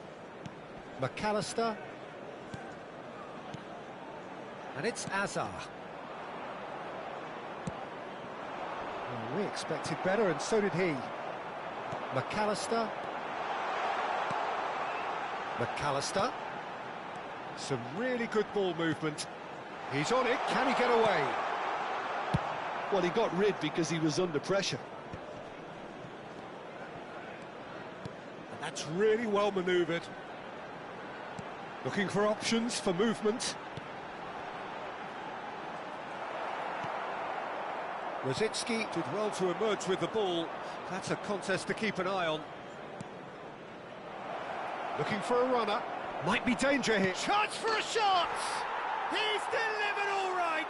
McAllister. And it's Azar. Well, we expected better, and so did he. McAllister. McAllister. Some really good ball movement. He's on it. Can he get away? Well, he got rid because he was under pressure. And that's really well manoeuvred. Looking for options for movement. Rosicki did well to emerge with the ball. That's a contest to keep an eye on. Looking for a runner. Might be danger here. Chance for a shot! He's delivered all right!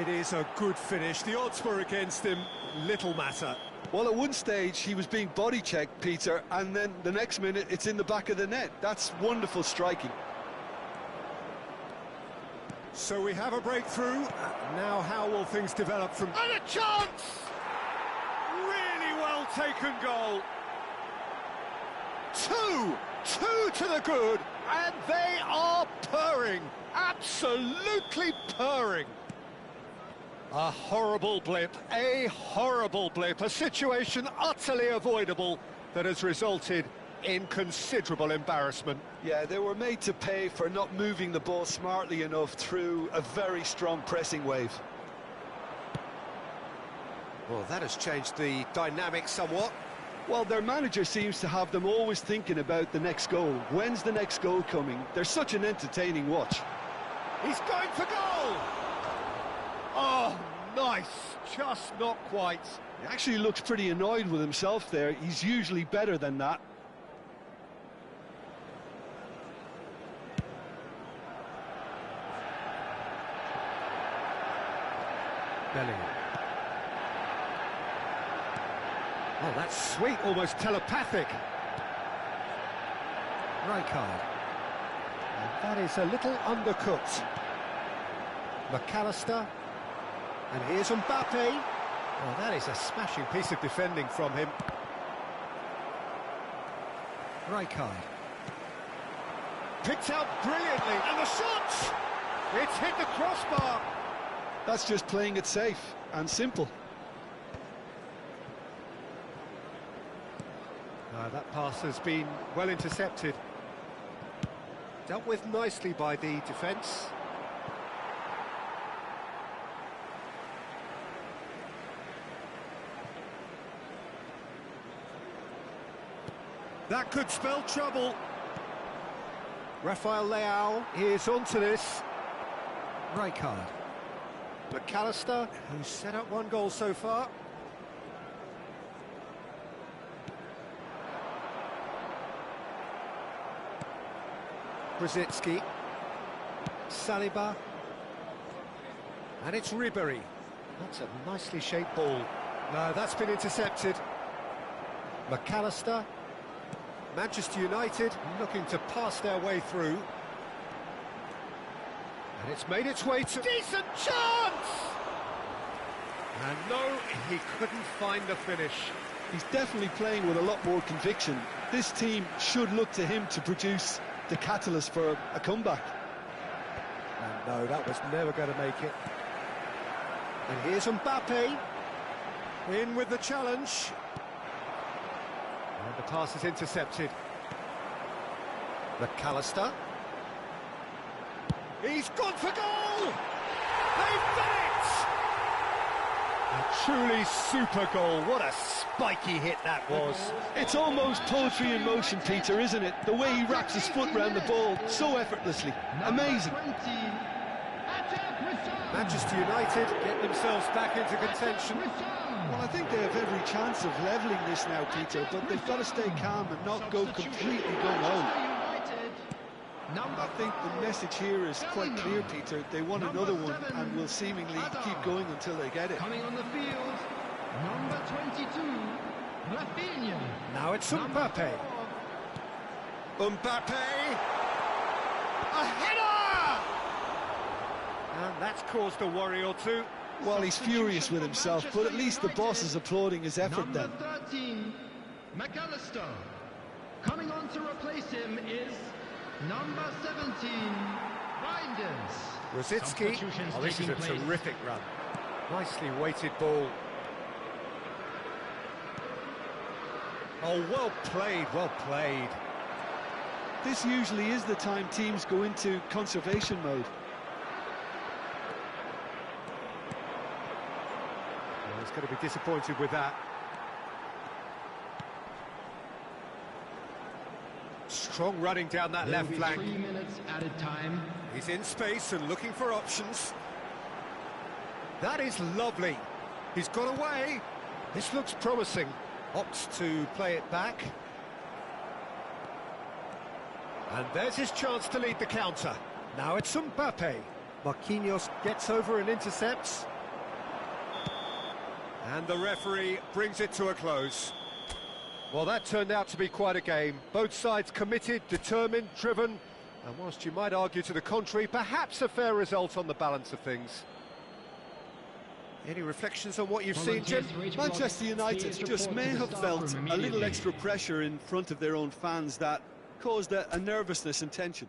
It is a good finish. The odds were against him. Little matter. Well, at one stage, he was being body-checked, Peter, and then the next minute, it's in the back of the net. That's wonderful striking. So we have a breakthrough. Now how will things develop from... And a chance! Really well taken goal. Two to the good, and they are purring. Absolutely purring. A horrible blip, a situation utterly avoidable that has resulted in considerable embarrassment. Yeah, they were made to pay for not moving the ball smartly enough through a very strong pressing wave. Well, that has changed the dynamic somewhat. Well, their manager seems to have them always thinking about the next goal. When's the next goal coming? They're such an entertaining watch. He's going for goal! Oh, nice, just not quite. He actually looks pretty annoyed with himself there. He's usually better than that. Bellingham. Oh, that's sweet, almost telepathic. Rijkaard. And that is a little undercooked. McAllister. And here's Mbappe. Oh, that is a smashing piece of defending from him. Rijkaard. Picked out brilliantly. And the shot! It's hit the crossbar. That's just playing it safe and simple. That pass has been well intercepted. Dealt with nicely by the defence. That could spell trouble. Rafael Leao is onto this. Rijkaard. McAllister, who's set up one goal so far. Brzezinski. Saliba. And it's Ribéry. That's a nicely shaped ball. No, that's been intercepted. McAllister. Manchester United looking to pass their way through. And it's made its way to... Decent chance! And no, he couldn't find the finish. He's definitely playing with a lot more conviction. This team should look to him to produce the catalyst for a comeback. And no, that was never going to make it. And here's Mbappe. In with the challenge. And the pass is intercepted. McAllister. He's gone for goal! They've done it! A truly super goal. What a spiky hit that was. It's almost poetry in motion, Peter, isn't it? The way he wraps his foot round the ball so effortlessly. Amazing. Manchester United get themselves back into contention. Well, I think they have every chance of levelling this now, Peter, but they've got to stay calm and not go completely gung-ho. I think the message here is quite clear, Peter. They want another one and will seemingly keep going until they get it. Coming on the field, number 22, Rafinha. Now it's Mbappe. Mbappe! A header! And that's caused a worry or two. Well, he's furious with himself, but at least the boss is applauding his effort then. Number 13, McAllister. Coming on to replace him is number 17, Reinders. Brzezinski. Oh, this is a terrific run. Nicely weighted ball. Oh, well played, well played. This usually is the time teams go into conservation mode. Well, he's going to be disappointed with that. Strong running down that left flank. 3 minutes added time. He's in space and looking for options. That is lovely. He's got away. This looks promising. Opts to play it back. And there's his chance to lead the counter. Now it's Mbappe. Marquinhos gets over and intercepts. And the referee brings it to a close. Well, that turned out to be quite a game. Both sides committed, determined, driven, and whilst you might argue to the contrary, perhaps a fair result on the balance of things. Any reflections on what you've seen, Jim? Manchester United just may have felt a little extra pressure in front of their own fans that caused a nervousness and tension.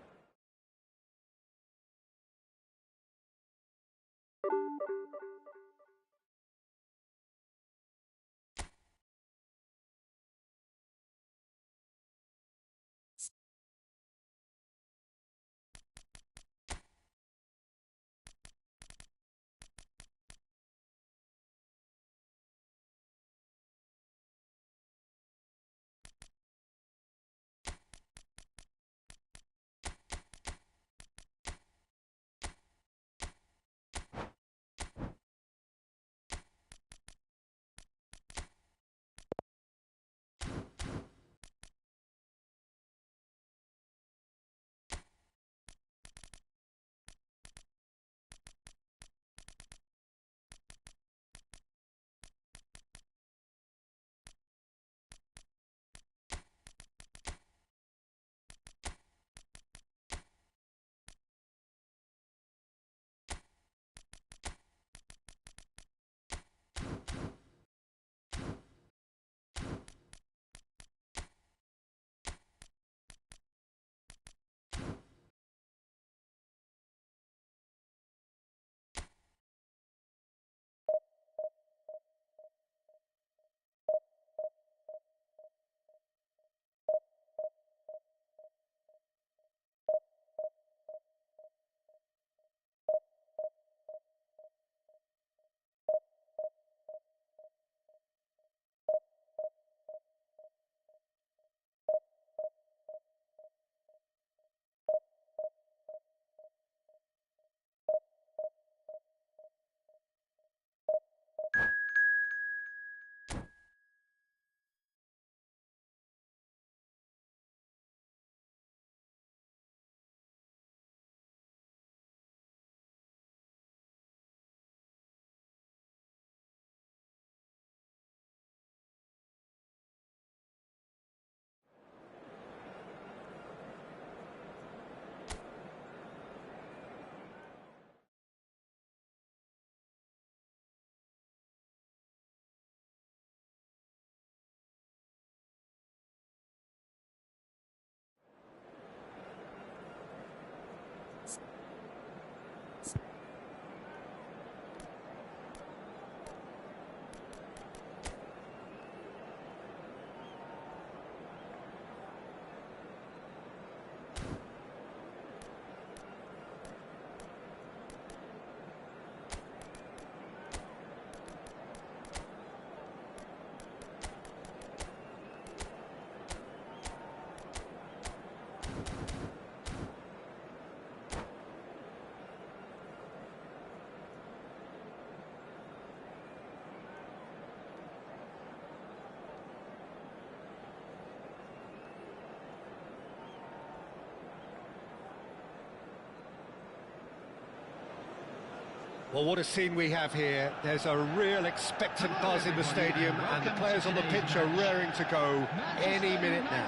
Well, what a scene we have here. There's a real expectant buzz in the stadium, and the players on the pitch are raring to go any minute now.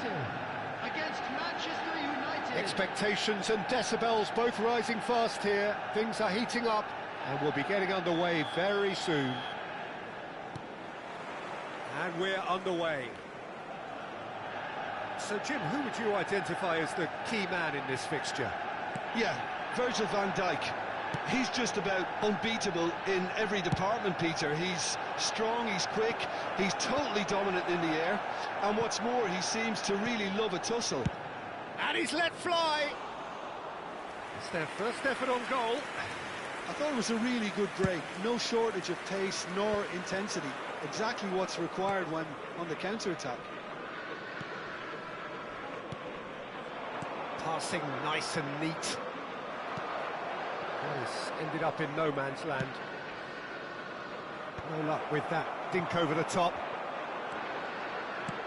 Against Manchester United. Expectations and decibels both rising fast here. Things are heating up, and we'll be getting underway very soon. And we're underway. So, Jim, who would you identify as the key man in this fixture? Yeah, Virgil van Dijk. He's just about unbeatable in every department, Peter. He's strong, he's quick, he's totally dominant in the air, and what's more, he seems to really love a tussle. And he's let fly! It's their first effort on goal. I thought it was a really good break. No shortage of pace nor intensity. Exactly what's required when on the counter-attack. Passing nice and neat. He's ended up in no man's land. No luck with that dink over the top.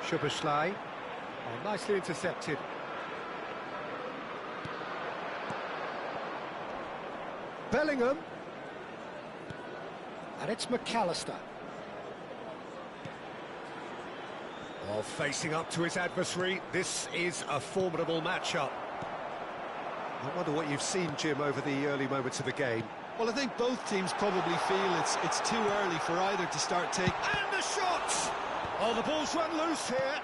Szoboszlai. Oh, nicely intercepted. Bellingham. And it's McAllister. Oh, facing up to his adversary. This is a formidable matchup. I wonder what you've seen, Jim, over the early moments of the game. Well, I think both teams probably feel it's too early for either to start taking... And the shot! Oh, the ball's run loose here.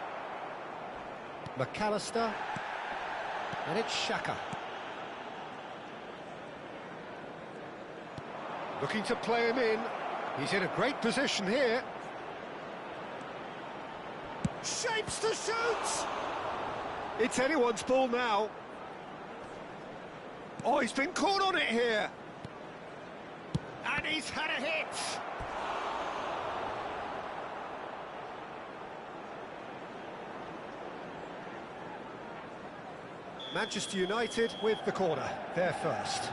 McAllister. And it's Xhaka. Looking to play him in. He's in a great position here. Shapes to shoot! It's anyone's ball now. Oh, he's been caught on it here. And he's had a hit. Manchester United with the corner. They're first.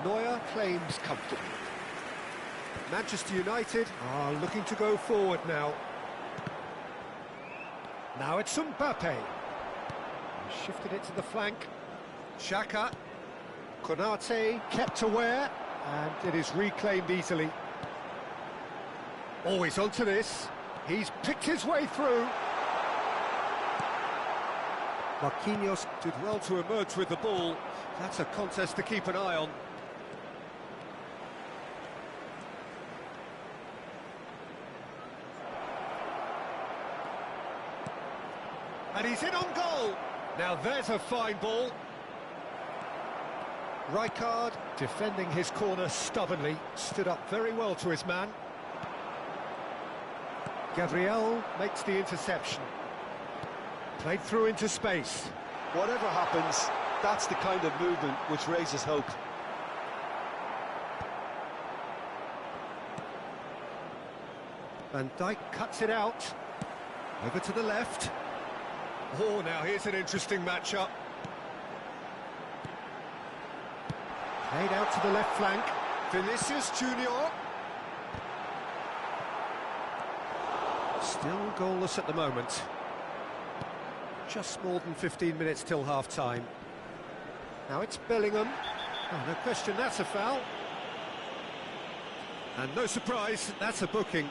Neuer claims comfortably. Manchester United are looking to go forward now. Now it's Mbappe. Shifted it to the flank. Xhaka. Konate kept aware, and it is reclaimed easily. Always onto this. He's picked his way through. Marquinhos did well to emerge with the ball. That's a contest to keep an eye on. And he's in on goal. Now there's a fine ball. Rijkaard defending his corner stubbornly. Stood up very well to his man. Gabriel makes the interception. Played through into space. Whatever happens, that's the kind of movement which raises hope. Van Dijk cuts it out. Over to the left. Oh, now here's an interesting matchup. Played out to the left flank. Vinicius Junior. Still goalless at the moment. Just more than 15 minutes till half-time. Now it's Bellingham. Oh, no question, that's a foul. And no surprise, that's a booking.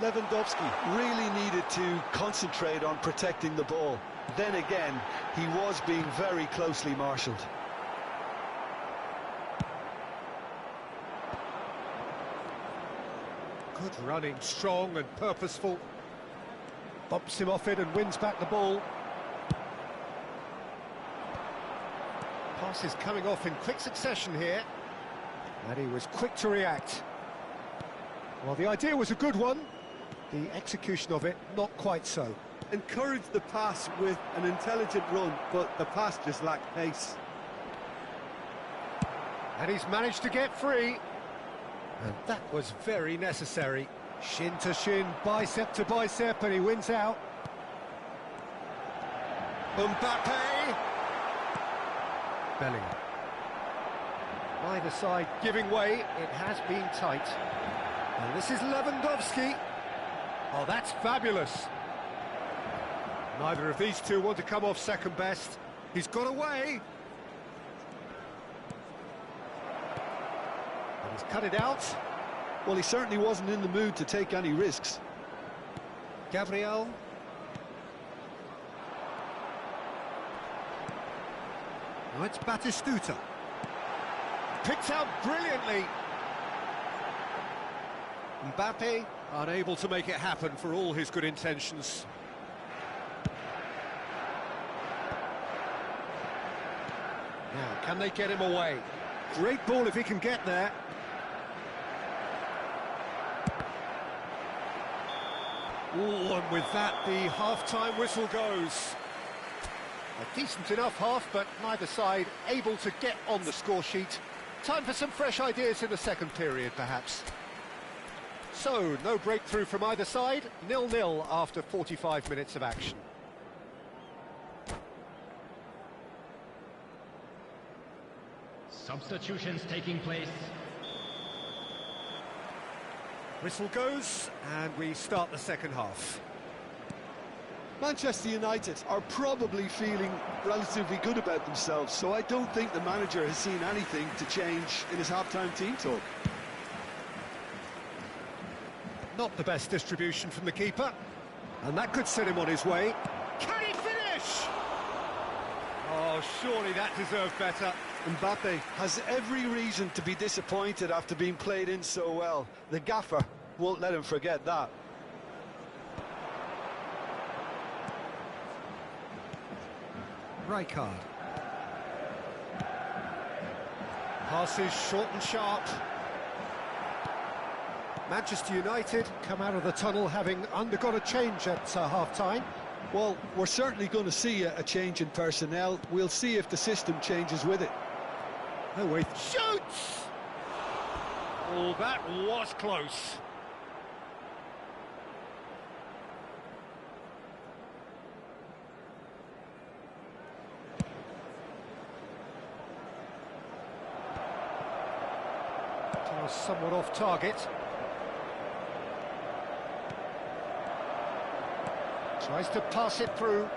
Lewandowski really needed to concentrate on protecting the ball. Then again, he was being very closely marshalled. Good running, strong and purposeful. Bumps him off it and wins back the ball. Pass is coming off in quick succession here. And he was quick to react. Well, the idea was a good one. The execution of it, not quite so. Encouraged the pass with an intelligent run, but the pass just lacked pace. And he's managed to get free. And that was very necessary. Shin to shin, bicep to bicep, and he wins out. Mbappe. Bellingham. Either side giving way, it has been tight. And this is Lewandowski. Oh, that's fabulous. Neither of these two want to come off second best. He's got away. And he's cut it out. Well, he certainly wasn't in the mood to take any risks. Gabriel. Now it's Batistuta. Picked out brilliantly. Mbappe unable to make it happen for all his good intentions. Now, can they get him away? Great ball if he can get there. Oh, and with that, the half-time whistle goes. A decent enough half, but neither side able to get on the score sheet. Time for some fresh ideas in the second period, perhaps. So, no breakthrough from either side, 0-0 after 45 minutes of action. Substitutions taking place. Whistle goes, and we start the second half. Manchester United are probably feeling relatively good about themselves, so I don't think the manager has seen anything to change in his half-time team talk. Not the best distribution from the keeper, and that could set him on his way. Can he finish? Oh, surely that deserved better. Mbappe has every reason to be disappointed after being played in so well. The gaffer won't let him forget that. Rijkaard. Passes short and sharp. Manchester United come out of the tunnel having undergone a change at half-time. Well, we're certainly going to see a change in personnel. We'll see if the system changes with it. No way. Shoots! Oh, that was close. Somewhat off target. Tries to pass it through.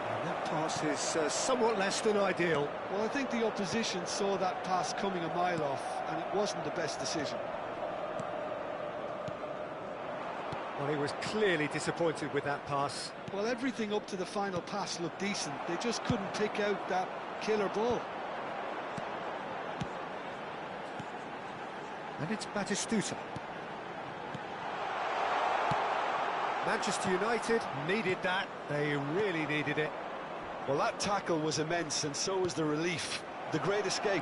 And that pass is somewhat less than ideal. Well, I think the opposition saw that pass coming a mile off, and it wasn't the best decision. Well, he was clearly disappointed with that pass. Well, everything up to the final pass looked decent. They just couldn't pick out that killer ball. And it's Batistuta. Manchester United needed that. They really needed it. Well, that tackle was immense, and so was the relief. The great escape.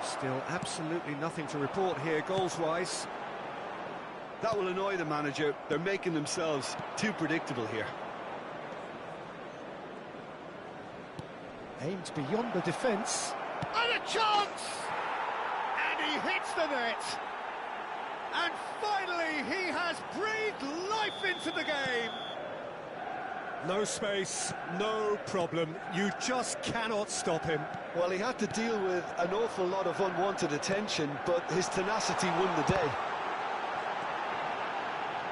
Still absolutely nothing to report here, goals-wise. That will annoy the manager. They're making themselves too predictable here. Aimed beyond the defence. And a chance! And he hits the net! And finally, he has breathed life into the game! No space, no problem. You just cannot stop him. Well, he had to deal with an awful lot of unwanted attention, but his tenacity won the day.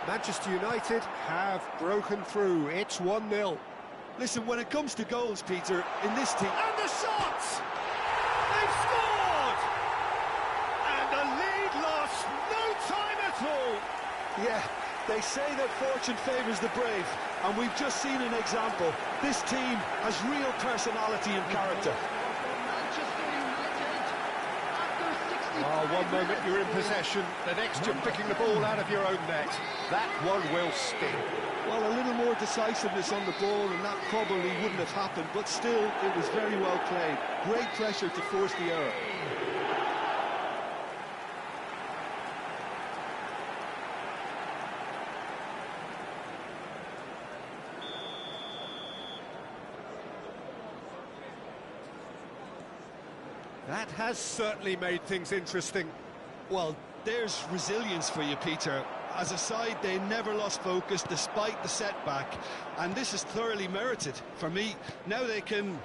Manchester United have broken through. It's 1-0. Listen, when it comes to goals, Peter, in this team... And the shot! They've scored! And the lead lost no time at all. Yeah, they say that fortune favours the brave, and we've just seen an example. This team has real personality and character. Oh, one moment you're in possession, the next you're picking the ball out of your own net. That one will sting. Well, a little more decisiveness on the ball, and that probably wouldn't have happened, but still, it was very well played. Great pressure to force the error. That has certainly made things interesting. Well, there's resilience for you, Peter. as a side, they never lost focus despite the setback, and this is thoroughly merited for me. Now they can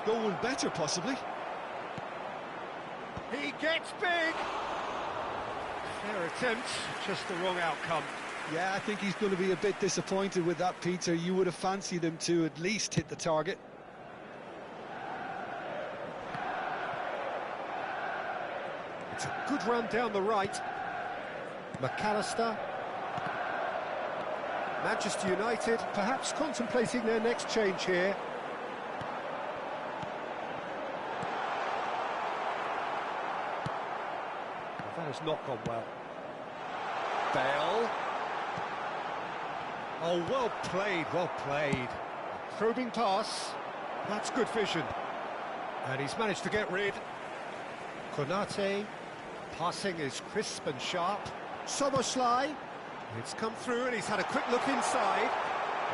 go one better, possibly. He gets big. Fair attempt, just the wrong outcome. Yeah, I think he's going to be a bit disappointed with that, Peter. You would have fancied him to at least hit the target. It's a good run down the right. McAllister. Manchester United perhaps contemplating their next change here. Well, that has not gone well. Bale. Oh, well played, well played. Probing pass. That's good vision. And he's managed to get rid. Konate. Passing is crisp and sharp. Soboslai. It's come through and he's had a quick look inside.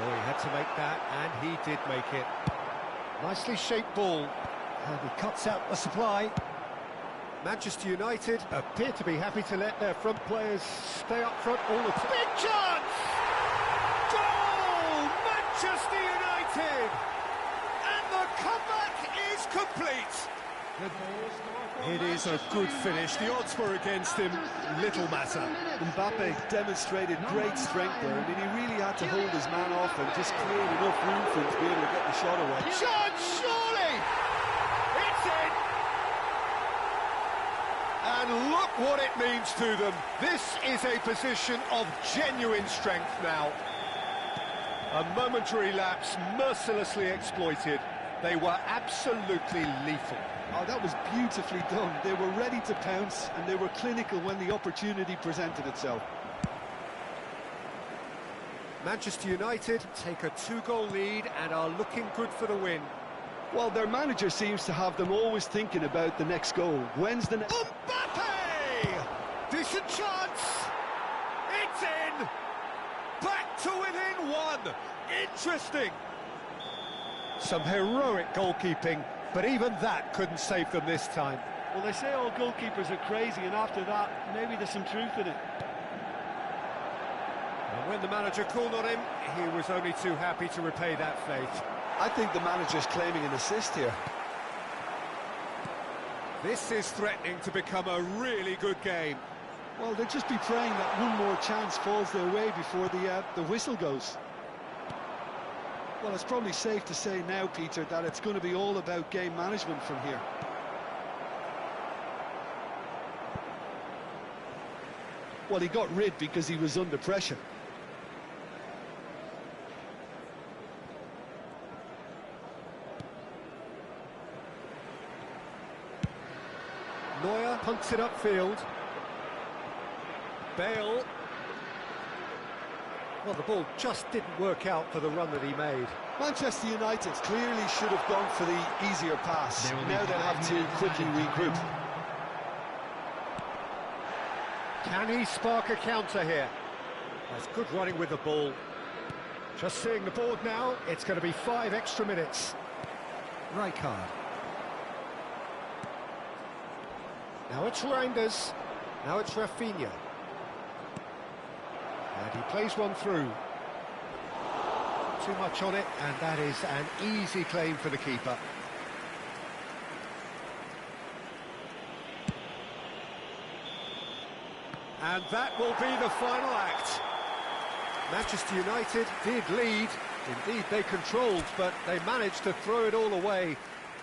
Oh, he had to make that, and he did make it. Nicely shaped ball. And he cuts out the supply. Manchester United appear to be happy to let their front players stay up front all the time. Big chance! Goal! Manchester United! And the comeback is complete. It is a good finish. The odds were against him. Little matter. Mbappe demonstrated great strength there. I mean, he really had to hold his man off and just create enough room for him to be able to get the shot away. Chance, surely! It's in! And look what it means to them. This is a position of genuine strength now. A momentary lapse mercilessly exploited. They were absolutely lethal. Oh, that was beautifully done. They were ready to pounce, and they were clinical when the opportunity presented itself. Manchester United take a 2-goal lead and are looking good for the win. Well, their manager seems to have them always thinking about the next goal. When's the next... Mbappe! Decent chance! It's in! Back to within one! Interesting! Some heroic goalkeeping, but even that couldn't save them this time. Well, they say all goalkeepers are crazy, and after that, maybe there's some truth in it. And when the manager called on him, he was only too happy to repay that faith. I think the manager's claiming an assist here. This is threatening to become a really good game. Well, they'll just be praying that one more chance falls their way before the whistle goes. Well, it's probably safe to say now, Peter, that it's going to be all about game management from here. Well, he got rid because he was under pressure. Neuer punts it upfield. Bale. Well, the ball just didn't work out for the run that he made. Manchester United clearly should have gone for the easier pass. Now they'll have to quickly regroup. Can he spark a counter here? That's good running with the ball. Just seeing the board now, it's going to be 5 extra minutes. Rijkaard. Now it's Reinders. Now it's Rafinha. And he plays one through. Too much on it, and that is an easy claim for the keeper. And that will be the final act. Manchester United did lead. Indeed, they controlled, but they managed to throw it all away.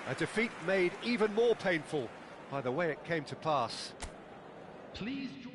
A defeat made even more painful by the way it came to pass. Please join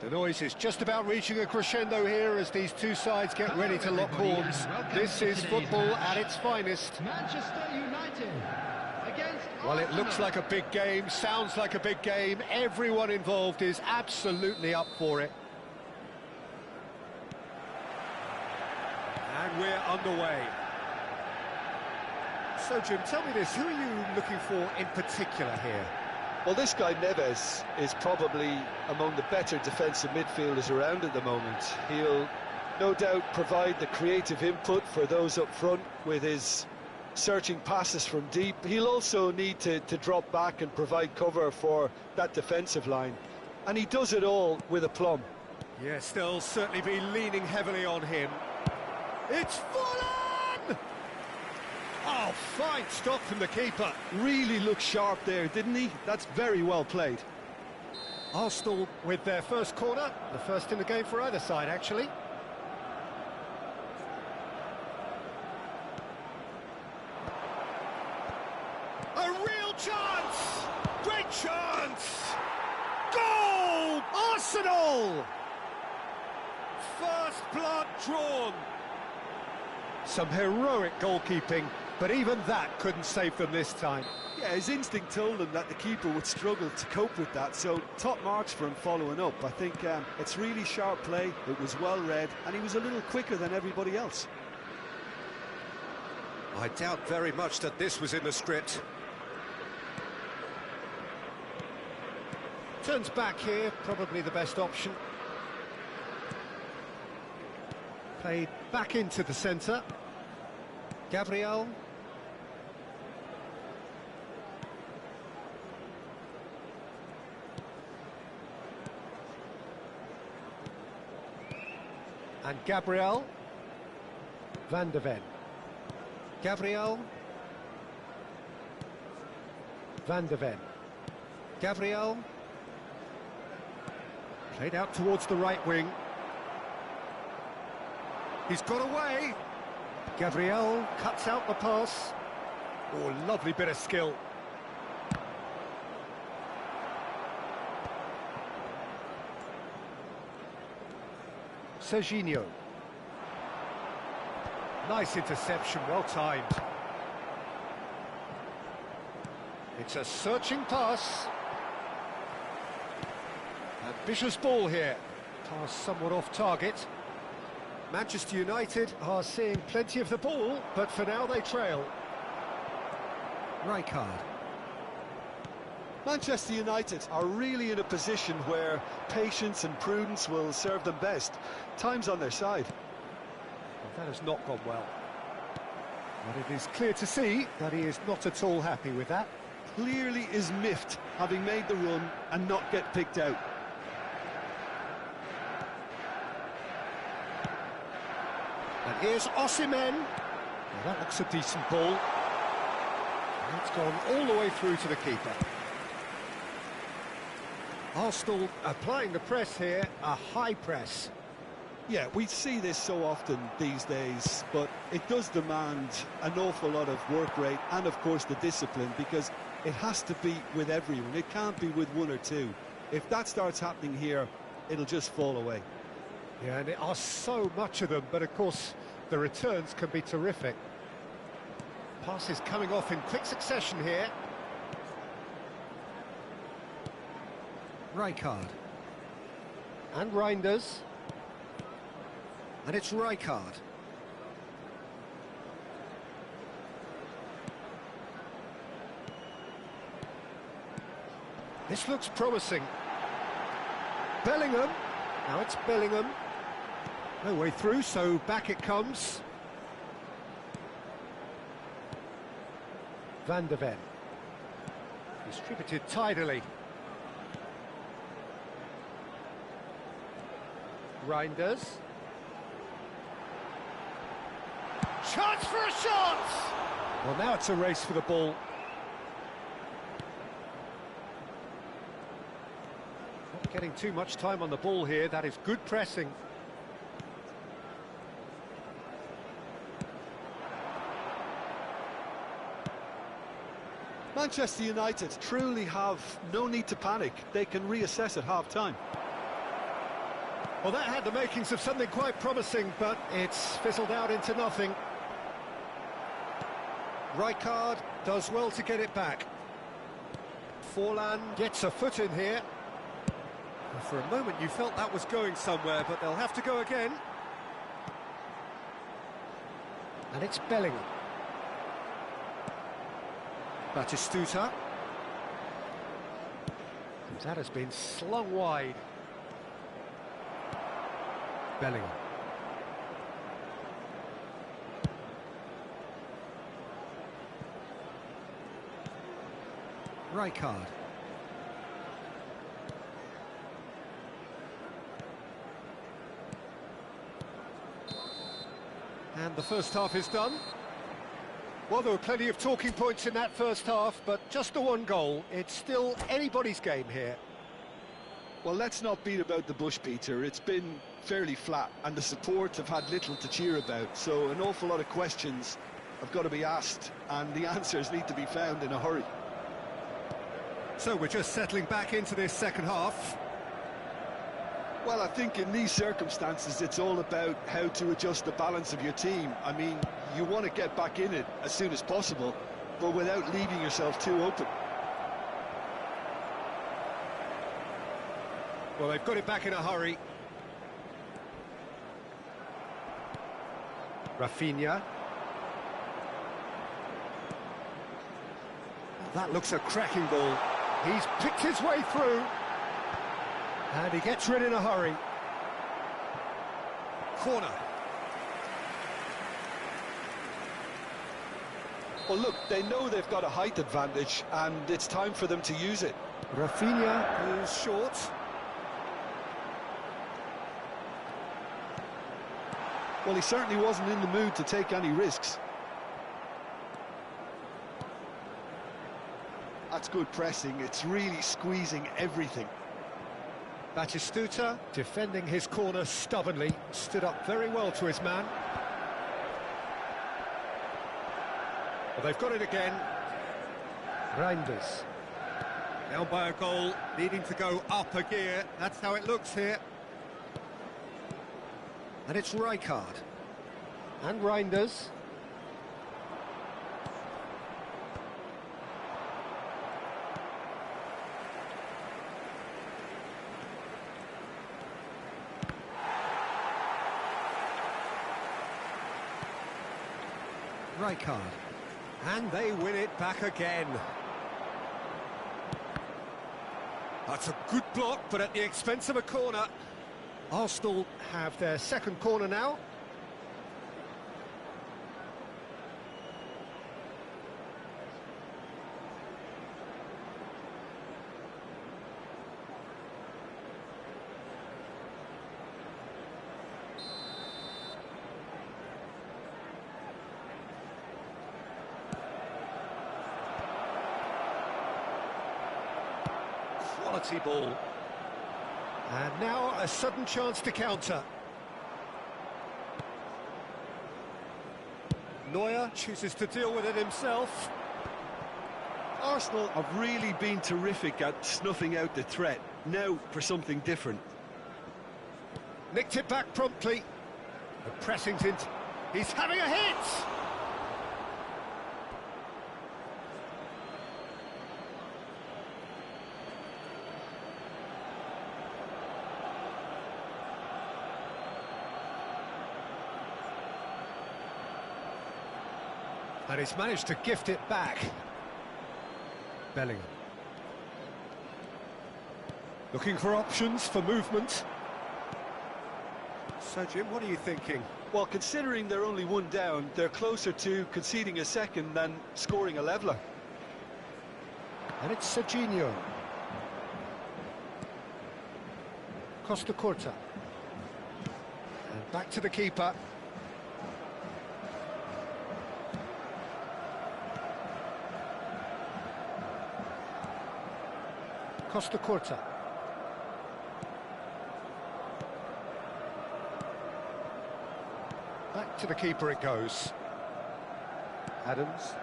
The noise is just about reaching a crescendo here as these two sides get ready to lock horns. This is football at its finest. Manchester United against Well, it looks Arsenal. like a big game, sounds like a big game. Everyone involved is absolutely up for it. And we're underway. So, Jim, tell me this, who are you looking for in particular here? Well, this guy Neves is probably among the better defensive midfielders around at the moment. He'll no doubt provide the creative input for those up front with his searching passes from deep. He'll also need to drop back and provide cover for that defensive line. And he does it all with aplomb. Yes, they'll certainly be leaning heavily on him. It's full on! Oh, fine stop from the keeper. Really looked sharp there, didn't he? That's very well played. Arsenal with their first corner, the first in the game for either side, actually. A real chance! Great chance! Goal! Arsenal! First blood drawn. Some heroic goalkeeping, but even that couldn't save them this time. Yeah, his instinct told him that the keeper would struggle to cope with that, so top marks for him following up. I think it's really sharp play, it was well read, and he was a little quicker than everybody else. I doubt very much that this was in the script. Turns back here, probably the best option. Played back into the centre. Gabriel. And Gabriel. Van de Ven. Gabriel. Van de Ven. Gabriel. Played out towards the right wing. He's got away. Gabriel cuts out the pass. Oh, lovely bit of skill. Serginho. Nice interception, well timed. It's a searching pass. Ambitious ball here. Pass somewhat off target. Manchester United are seeing plenty of the ball, but for now they trail. Rijkaard. Manchester United are really in a position where patience and prudence will serve them best. Time's on their side. Well, that has not gone well. But it is clear to see that he is not at all happy with that. Clearly is miffed, having made the run and not get picked out. And here's Osimhen. Well, that looks a decent ball. And it's gone all the way through to the keeper. Arsenal applying the press here, a high press. Yeah, we see this so often these days, but it does demand an awful lot of work rate and, of course, the discipline, because it has to be with everyone. It can't be with one or two. If that starts happening here, it'll just fall away. Yeah, and there are so much of them, but of course the returns can be terrific. Passes coming off in quick succession here. Rijkaard. And Reinders. And it's Rijkaard. This looks promising. Bellingham. Now it's Bellingham. No way through, so back it comes. Van de Ven. Distributed tidily. Reinders. Chance for a shot! Well, now it's a race for the ball. Not getting too much time on the ball here, that is good pressing. Manchester United truly have no need to panic. They can reassess at half-time. Well, that had the makings of something quite promising, but it's fizzled out into nothing. Rijkaard does well to get it back. Forlan gets a foot in here. For a moment you felt that was going somewhere, but they'll have to go again. And it's Bellingham. Batistuta. And that has been slung wide. Bellingham. Rijkaard. And the first half is done. Well, there were plenty of talking points in that first half, but just the one goal. It's still anybody's game here. Well, let's not beat about the bush, Peter. It's been fairly flat, and the support have had little to cheer about, so an awful lot of questions have got to be asked, and the answers need to be found in a hurry. So we're just settling back into this second half. Well, I think in these circumstances, it's all about how to adjust the balance of your team. I mean, you want to get back in it as soon as possible, but without leaving yourself too open. Well, they've got it back in a hurry. Rafinha. That looks a cracking ball. He's picked his way through. And he gets rid in a hurry. Corner. Well, look, they know they've got a height advantage, and it's time for them to use it. Rafinha is short. Well, he certainly wasn't in the mood to take any risks. That's good pressing. It's really squeezing everything. Batistuta, defending his corner stubbornly, stood up very well to his man. Well, they've got it again. Reinders. Down by a goal, needing to go up a gear. That's how it looks here. And it's Rijkaard. And Reinders. Rijkaard. And they win it back again. That's a good block, but at the expense of a corner. Arsenal have their second corner now. Quality ball. And now a sudden chance to counter. Neuer chooses to deal with it himself. Arsenal have really been terrific at snuffing out the threat. Now for something different. Nicked it back promptly. The pressing's in. He's having a hit! And he's managed to gift it back. Bellingham. Looking for options for movement. So, Jim, what are you thinking? Well, considering they're only one down, they're closer to conceding a second than scoring a leveller. And it's Serginho. Costa Curta. And back to the keeper. Costa Curta. Back to the keeper it goes. Adams.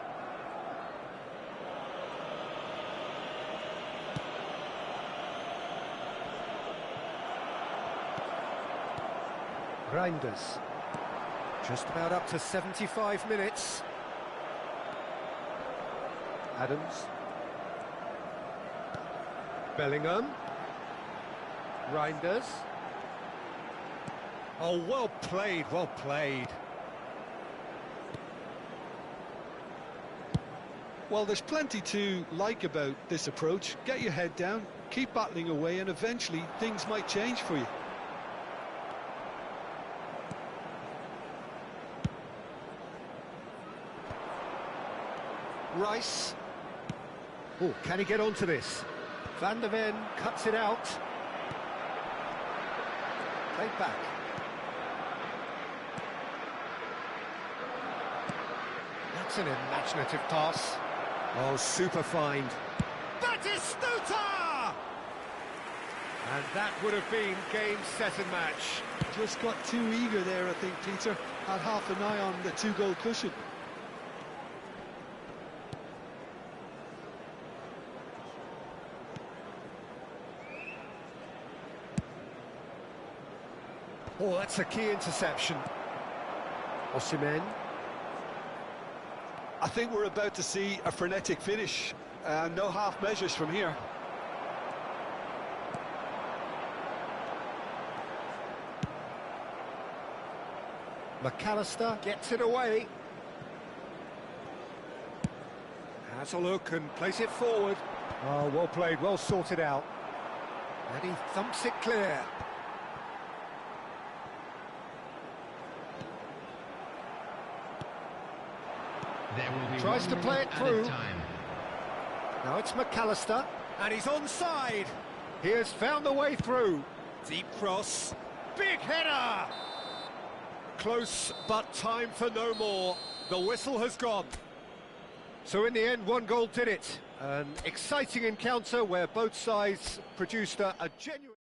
Reinders. Just about up to 75 minutes. Adams. Bellingham. Reinders. Oh, well played, well played. Well, there's plenty to like about this approach. Get your head down, keep battling away, and eventually things might change for you. Rice. Oh, can he get onto this? Van der Ven cuts it out. Played back. That's an imaginative pass. Oh, super find. Batistuta! And that would have been game, set and match. Just got too eager there, I think, Peter. Had half an eye on the two-goal cushion. Oh, that's a key interception. Osimhen. I think we're about to see a frenetic finish. No half measures from here. McAllister gets it away. Has a look and plays it forward. Oh, well played, well sorted out. And he thumps it clear. There will be Tries to play it through. Time. Now it's McAllister, and he's onside. He has found the way through. Deep cross, big header! Close, but time for no more. The whistle has gone. So in the end, one goal did it. An exciting encounter where both sides produced a genuine...